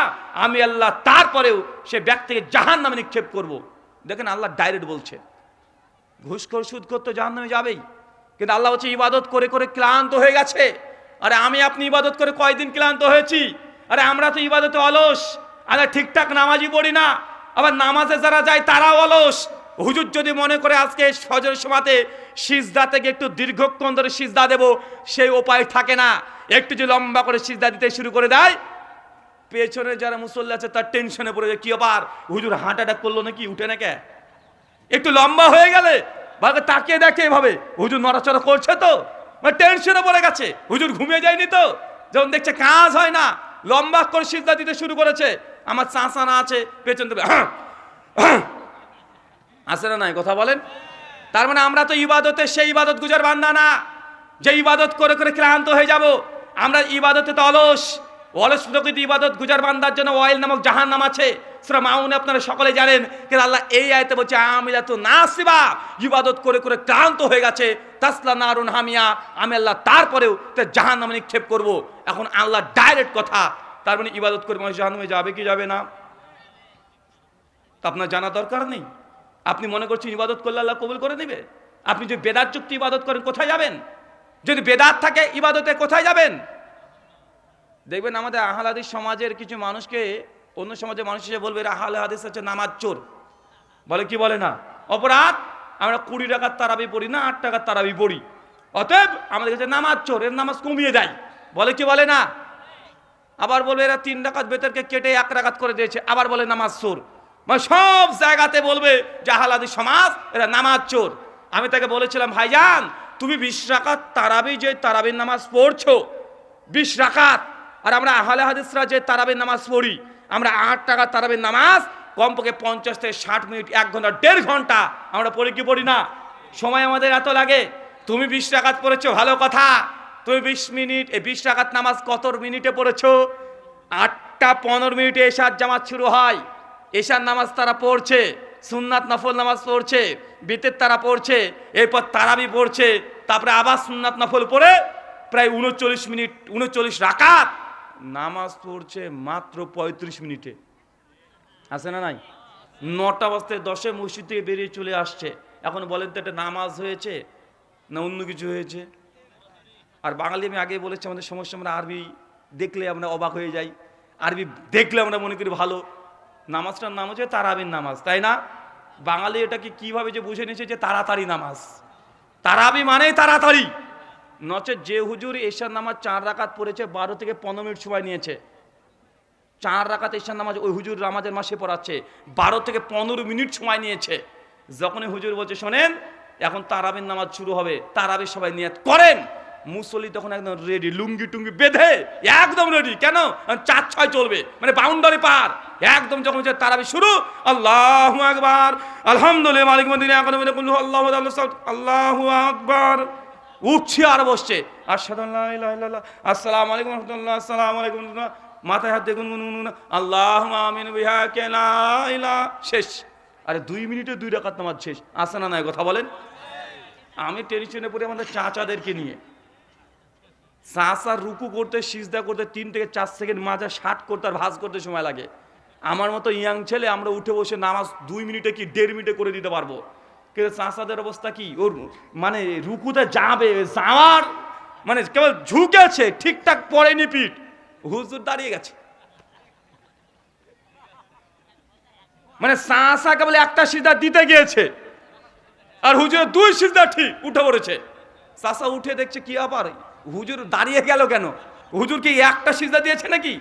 আমি আল্লাহ তারপরেও সে ব্যক্তিকে জাহান্নামে নিক্ষেপ করব। দেখেন আল্লাহ ডাইরেক্ট বলছে, ঘুষখোর সুদখোর তো জাহান্নামে যাবেই, কিন্তু আল্লাহ হচ্ছে ইবাদত করে করে ক্লান্ত হয়ে গেছে। আরে আমি আপনি ইবাদত করে কয়দিন ক্লান্ত হয়েছি? আরে আমরা তো ইবাদতে অলস, আমরা ঠিকঠাক নামাজই পড়ি না, আবার নামাজে যারা যায় তারাও অলস। হুজুর যদি মনে করে আজকে ফজরের সময়তে সিজদা থেকে একটু দীর্ঘক্ষণ ধরে সিজদা দেব, সেই উপায় থাকে না। একটু যে লম্বা করে সিজদা দিতে শুরু করে দেয়, পেছনে যারা মুসল্লি আছে তার টেনশনে পড়ে যায়, কি আবার হুজুর হার্ট অ্যাটাক করলো নাকি, উঠে না কে? একটু লম্বা হয়ে গেলে ভাগে তাকিয়ে দেখে এভাবে, হুজুর নড়াচড়া করছে তো, মানে টেনশনে পড়ে গেছে, হুজুর ঘুমিয়ে যায়নি তো, যখন দেখছে কাজ হয় না, লম্বা করে সিজদা দিতে শুরু করেছে, আমার চাষা না আছে পেছন দেবে আছে না নাই, কথা বলেন। তার মানে আমরা তো ইবাদতে সেই ইবাদত গুজার বান্দা না যে ইবাদত করে করে ক্লান্ত হয়ে যাব। আমরা ইবাদতে তো অলস, অলস প্রকৃতি ইবাদত গুজার বান্দার জন্য ওয়াইল নামক জাহান্নাম আছে। সূরা মাউনে আপনারা সকলে জানেন, কিন্তু আল্লাহ এই আয়াতে বলছে আমিলাতুন নাসিবা, ইবাদত করে করে ক্লান্ত হয়ে গেছে, তাসলা নারুন হামিয়া, আমি আল্লাহ তারপরেও তে জাহান্নামে নিক্ষেপ করব। এখন আল্লাহ ডাইরেক্ট কথা, তার মানে ইবাদত করে মানুষ জাহান্নামে যাবে কি যাবে না তা আপনার জানা দরকার নেই। আপনি মনে করছেন ইবাদত করলে আল্লাহ কবুল করে নেবে? আপনি যদি বেদাত যুক্ত ইবাদত করেন কোথায় যাবেন? যদি বেদাত থাকে ইবাদতে কোথায় যাবেন? দেখবেন আমাদের আহলে হাদিস সমাজের কিছু মানুষকে অন্য সমাজের মানুষ এসে বলবে আহলে হাদিস হচ্ছে নামাজ চোর, বলে কি বলে না অপরাধ, আমরা 20 টাকার তারাবি পড়ি না 8 টাকার তারাবি পড়ি, অতএব আমাদের কাছে নামাজ চোর, এর নামাজ কমিয়ে দেয়, বলে কি বলে না। আবার বলবে এরা 3 রাকাত বেতরকে কেটে 1 রাকাত করে দিয়েছে, আবার বলে নামাজ চোর। মানে সব জায়গাতে বলবে যে আহলে হাদিস সমাজ এরা নামাজ চোর। আমি তাকে বলেছিলাম, ভাইজান তুমি 20 রাকাত তারাবি যে তারাবির নামাজ পড়ছো 20 রাকাত, আর আমরা আহলে হাদিসরা যে তারাবির নামাজ পড়ি আমরা 8 টাকা তারাবির নামাজ কমপক্ষে 50 থেকে 60 মিনিট, 1 ঘন্টা 1.5 ঘন্টা আমরা পড়ি কি পড়ি না? সময় আমাদের এত লাগে। তুমি 20 রাকাত পড়েছো ভালো কথা, তুমি 20 মিনিট 20 রাকাত নামাজ কত মিনিটে পড়েছো? 8টা 15 মিনিটে এশার জামাত শুরু হয়, এশার নামাজ তারা পড়ছে, সুন্নাত নফল নামাজ পড়ছে, বিতের তারা পড়ছে, এরপর তারাবি পড়ছে, তারপরে আবার সুন্নাত নফল পড়ে প্রায় 39 মিনিট 39 রাকাত নামাজ পড়ছে মাত্র 35 মিনিটে। আছে না নাই? 9টা বাজতে 10-এ মসজিদ থেকে বেরিয়ে চলে আসছে। এখন বলেন তো এটা নামাজ হয়েছে না অন্য কিছু হয়েছে? আর বাঙালি আমি আগে বলেছি আমাদের সমস্যা, আমরা আরবি দেখলে আমরা অবাক হয়ে যাই, আরবি দেখলে আমরা মনে করি ভালো। নামাজটার নাম হচ্ছে তারাবির নামাজ, তাই না? বাঙালি এটাকে কিভাবে যে বুঝে নিয়েছে যে তাড়াতাড়ি নামাজ, তারাবি মানেই তাড়াতাড়ি। নচেত যে হুজুর এশার নামাজ 4 রাকাত পড়েছে 12 থেকে 15 মিনিট সময় নিয়েছে, 4 রাকাত এশার নামাজ ওই হুজুর নামাজের মাসে পড়াচ্ছে 12 থেকে 15 মিনিট সময় নিয়েছে। যখনই হুজুর বলছে শোনেন এখন তারাবির নামাজ শুরু হবে, তারাবি সবাই নিয়ত করেন, মুসল্লি তখন একদম রেডি, লুঙ্গি টুঙ্গি বেঁধে একদম রেডি। কেন? 4-6 চলবে, মানে বাউন্ডারি পার একদম। যখন তারাবি শুরু, আল্লাহু আকবার, আলহামদুলিল্লাহ মালিক মদিনা আল্লাহু আকবার, উঠছে আর বসছে, আশহাদু আল্লা ইলাহা ইল্লাল্লাহ, আসসালামু আলাইকুম ওয়া রাহমাতুল্লাহ, আসসালামু আলাইকুম ওয়া রাহমাতুল্লাহ, মাথায় হাত দিয়ে গুনগুন আল্লাহুম্মা আমিন বিহা কে লা ইলাহা, শেষ। আরে 2 মিনিটে 2 রাকাত নামাজ শেষ। আসে না নাই, কথা বলেন। আমি টেনশনে পড়ে আমাদের চাচাদেরকে নিয়ে, চাচা রুকু করতে সিজদা করতে 3 থেকে 4 সেকেন্ড, মাজা 60 করতে আর ভাঁজ করতে সময় লাগে। আমার মতো ইয়াং ছেলে আমরা উঠে বসে নামাজ 2 মিনিটে কি 1.5 মিনিটে করে দিতে পারবো, কিন্তু চাচাদের অবস্থা কি, ওর মানে রুকুতে যাবে, যাওয়ার মানে কেবল ঝুঁকেছে, ঠিকঠাক পড়েনি পিঠ, হুজুর দাঁড়িয়ে গেছে। মানে চাচা কেবল একটা সিজদা দিতে গিয়েছে আর হুজুরের 2 সিজদা ঠিক উঠে পড়েছে। চাচা উঠে দেখছে কি আবার হুজুর দাঁড়িয়ে গেল কেন, হুজুর কি একটা সিজদা দিয়েছে নাকি?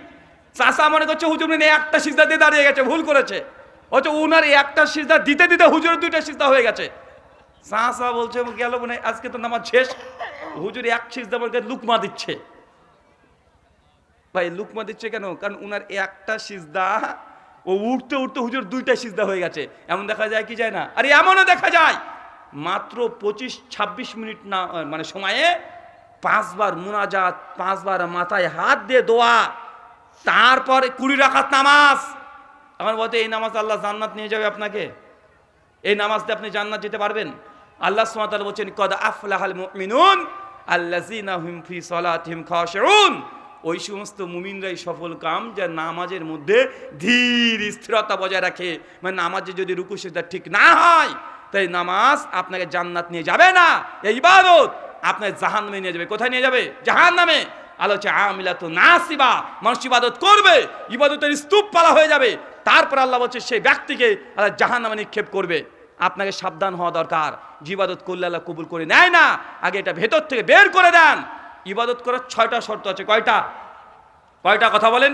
চাচা মনে করছে হুজুর মানে একটা সিজদা দিয়ে দাঁড়িয়ে গেছে, ভুল করেছে। অথচ উনার একটা সিজদা দিতে দিতে হুজুরের 2টা সিজদা হয়ে গেছে। চাচা বলছে গেল মানে আজকে তো নামাজ শেষ, হুজুর এক সিজদা বলতে লুকমা দিচ্ছে। ভাই লুকমা দিচ্ছে কেন? কারণ উনার একটা সিজদা ও উঠতে উঠতে হুজুর 2টা সিজদা হয়ে গেছে। এমন দেখা যায় কি যায় না? আরে এমনও দেখা যায় মাত্র 25-26 মিনিট না মানে সময়ে 5 বার মুনাজাত, 5 বার মাথায় হাত দিয়ে দোয়া, তারপর 20 রাকাত নামাজ। আমার বলতে এই নামাজ আল্লাহ জান্নাত নিয়ে যাবে আপনাকে, এই নামাজ দিয়ে আপনি জান্নাত যেতে পারবেন। আল্লাহ সুবহানাহু ওয়া তাআলা বলেন কদ আফলাহাল মুমিনুন আল্লাযিনা হুম ফি সালাতিহিম খাশিউন, ওই সমস্ত মুমিনরাই সফল কাম যে নামাজের মধ্যে ধীর স্থিরতা বজায় রাখে। মানে নামাজে যদি রুকু সিজদা ঠিক না হয় তাই নামাজ আপনাকে জান্নাত নিয়ে যাবে না, এই ইবাদত আপনাকে জাহান্নামে নিয়ে যাবে। কোথায় নিয়ে যাবে? জাহান্নামে। আলোচনা আমিলাতু নাসিবা, মানুষ ইবাদত করবে, ইবাদতের স্তূপ পালা হয়ে যাবে, তারপর আল্লাহ বলছে সেই ব্যক্তিকে আল্লাহ জাহান্নামে নিক্ষেপ করবে। আপনাকে সাবধান হওয়া দরকার, ইবাদত করলে আল্লাহ কবুল করে নেয় না, আগে এটা ভেতর থেকে বের করে দেন। ইবাদত করার 6টা শর্ত আছে। কয়টা? কয়টা কথা বলেন?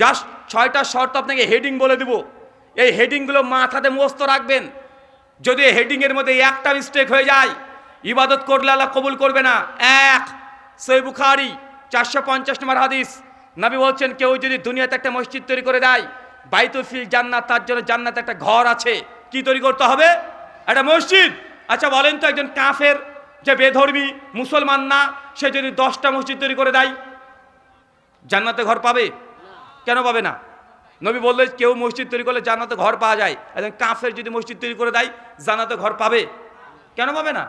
জাস্ট 6টা শর্ত আপনাকে হেডিং বলে দিব, এই হেডিংগুলো মাথাতে মুখস্থ রাখবেন। যদি হেডিংয়ের মধ্যে একটা মিস্টেক হয়ে যায় ইবাদত করলে আল্লাহ কবুল করবে না। 1 সহিহ বুখারী 450 নম্বর হাদিস, নবী বলছেন কেউ যদি দুনিয়াতে একটা মসজিদ তৈরি করে দেয়, বাইতুল ফিল জান্নাত, তার জন্য জান্নাতে একটা ঘর আছে। কি তৈরি করতে হবে? একটা মসজিদ। আচ্ছা বলেন তো একজন কাফের যে বেধর্মী মুসলমান না, সে যদি 10টা মসজিদ তৈরি করে দেয় জান্নাতে ঘর পাবে? কেন পাবে না? নবী বললেন কেউ মসজিদ তৈরি করলে জান্নাতে ঘর পাওয়া যায়, একজন কাফের যদি মসজিদ তৈরি করে দেয় জান্নাতে ঘর পাবে? কেন পাবে না?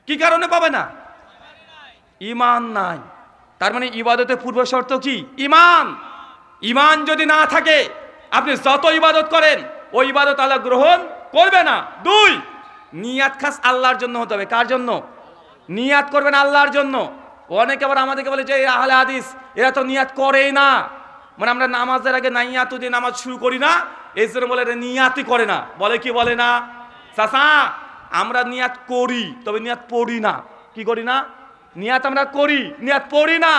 কি কারণে পাবে না? ঈমান নাই। তার মানে ইবাদতের পূর্ব শর্ত কি? ঈমান। ঈমান যদি না থাকে আপনি যত ইবাদত করেন ওই ইবাদত আল্লাহ গ্রহণ করবে না। 2 নিয়াত খাস আল্লাহর জন্য হতে হবে। কার জন্য? নিয়াত করবেন আল্লাহর জন্য। অনেকে আবার আমাদেরকে বলে যে আহলে হাদিস এরা তো নিয়াত করেই না, মানে আমরা নামাজের আগে নাইয়াতু দিয়ে নামাজ শুরু করি না, এই জন্য বলে এরা নিয়াতই করে না। বলে কি বলে না? চাচা আমরা নিয়াত করি তবে নিয়াত পড়ি না। কি করি না? নিয়াত আমরা করি, নিয়াত পড়ি না।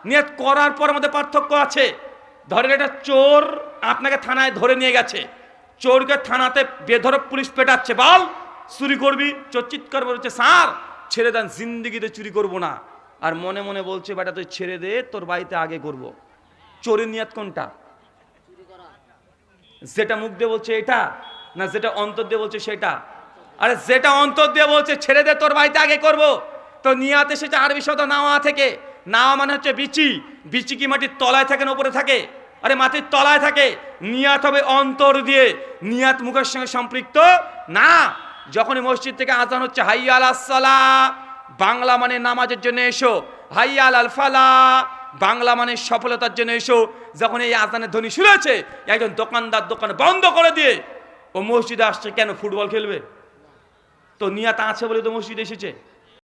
নিয়াত করার পর আমাদের পার্থক্য আছে। ধরেন এটা চোর আপনাকে থানায় ধরে নিয়ে গেছে, চোরকে থানাতে বেধড়ক পুলিশ পেটাচ্ছে, বল চুরি করবি, চোর চিৎকার বলছে স্যার ছেড়ে দেন, জিন্দিগিতে চুরি করব না। আর মনে মনে বলছে বেটা তুই ছেড়ে দে, তোর বাড়িতে আগে করব। চোরের নিয়াত কোনটা? যেটা মুখ দিয়ে বলছে এটা, না যেটা অন্তর দিয়ে বলছে সেটা? আরে যেটা অন্তর দিয়ে বলছে ছেড়ে দে তোর বাড়িতে আগে করব, তো নিয়াত এসেছে আরবি শব্দ নাওয়া থেকে। নাওয়া মানে হচ্ছে বিচি। বিচি কি মাটির তলায় থাকে না উপরে থাকে? আরে মাটির তলায় থাকে। নিয়াত হবে অন্তর দিয়ে, নিয়াত মুখের সঙ্গে সম্পৃক্ত না। যখনই মসজিদ থেকে আজান হচ্ছে হাইয়া আলাস সালাহ, বাংলা মানে নামাজের জন্য এসো, হাইয়া আলাল ফালাহ বাংলা মানে সফলতার জন্য এসো। যখন এই আজানের ধ্বনি শুনেছে একজন দোকানদার দোকান বন্ধ করে দিয়ে ও মসজিদে আসছে। কেন? ফুটবল খেলবে? তো নিয়াত আছে বলে তো মসজিদে এসেছে।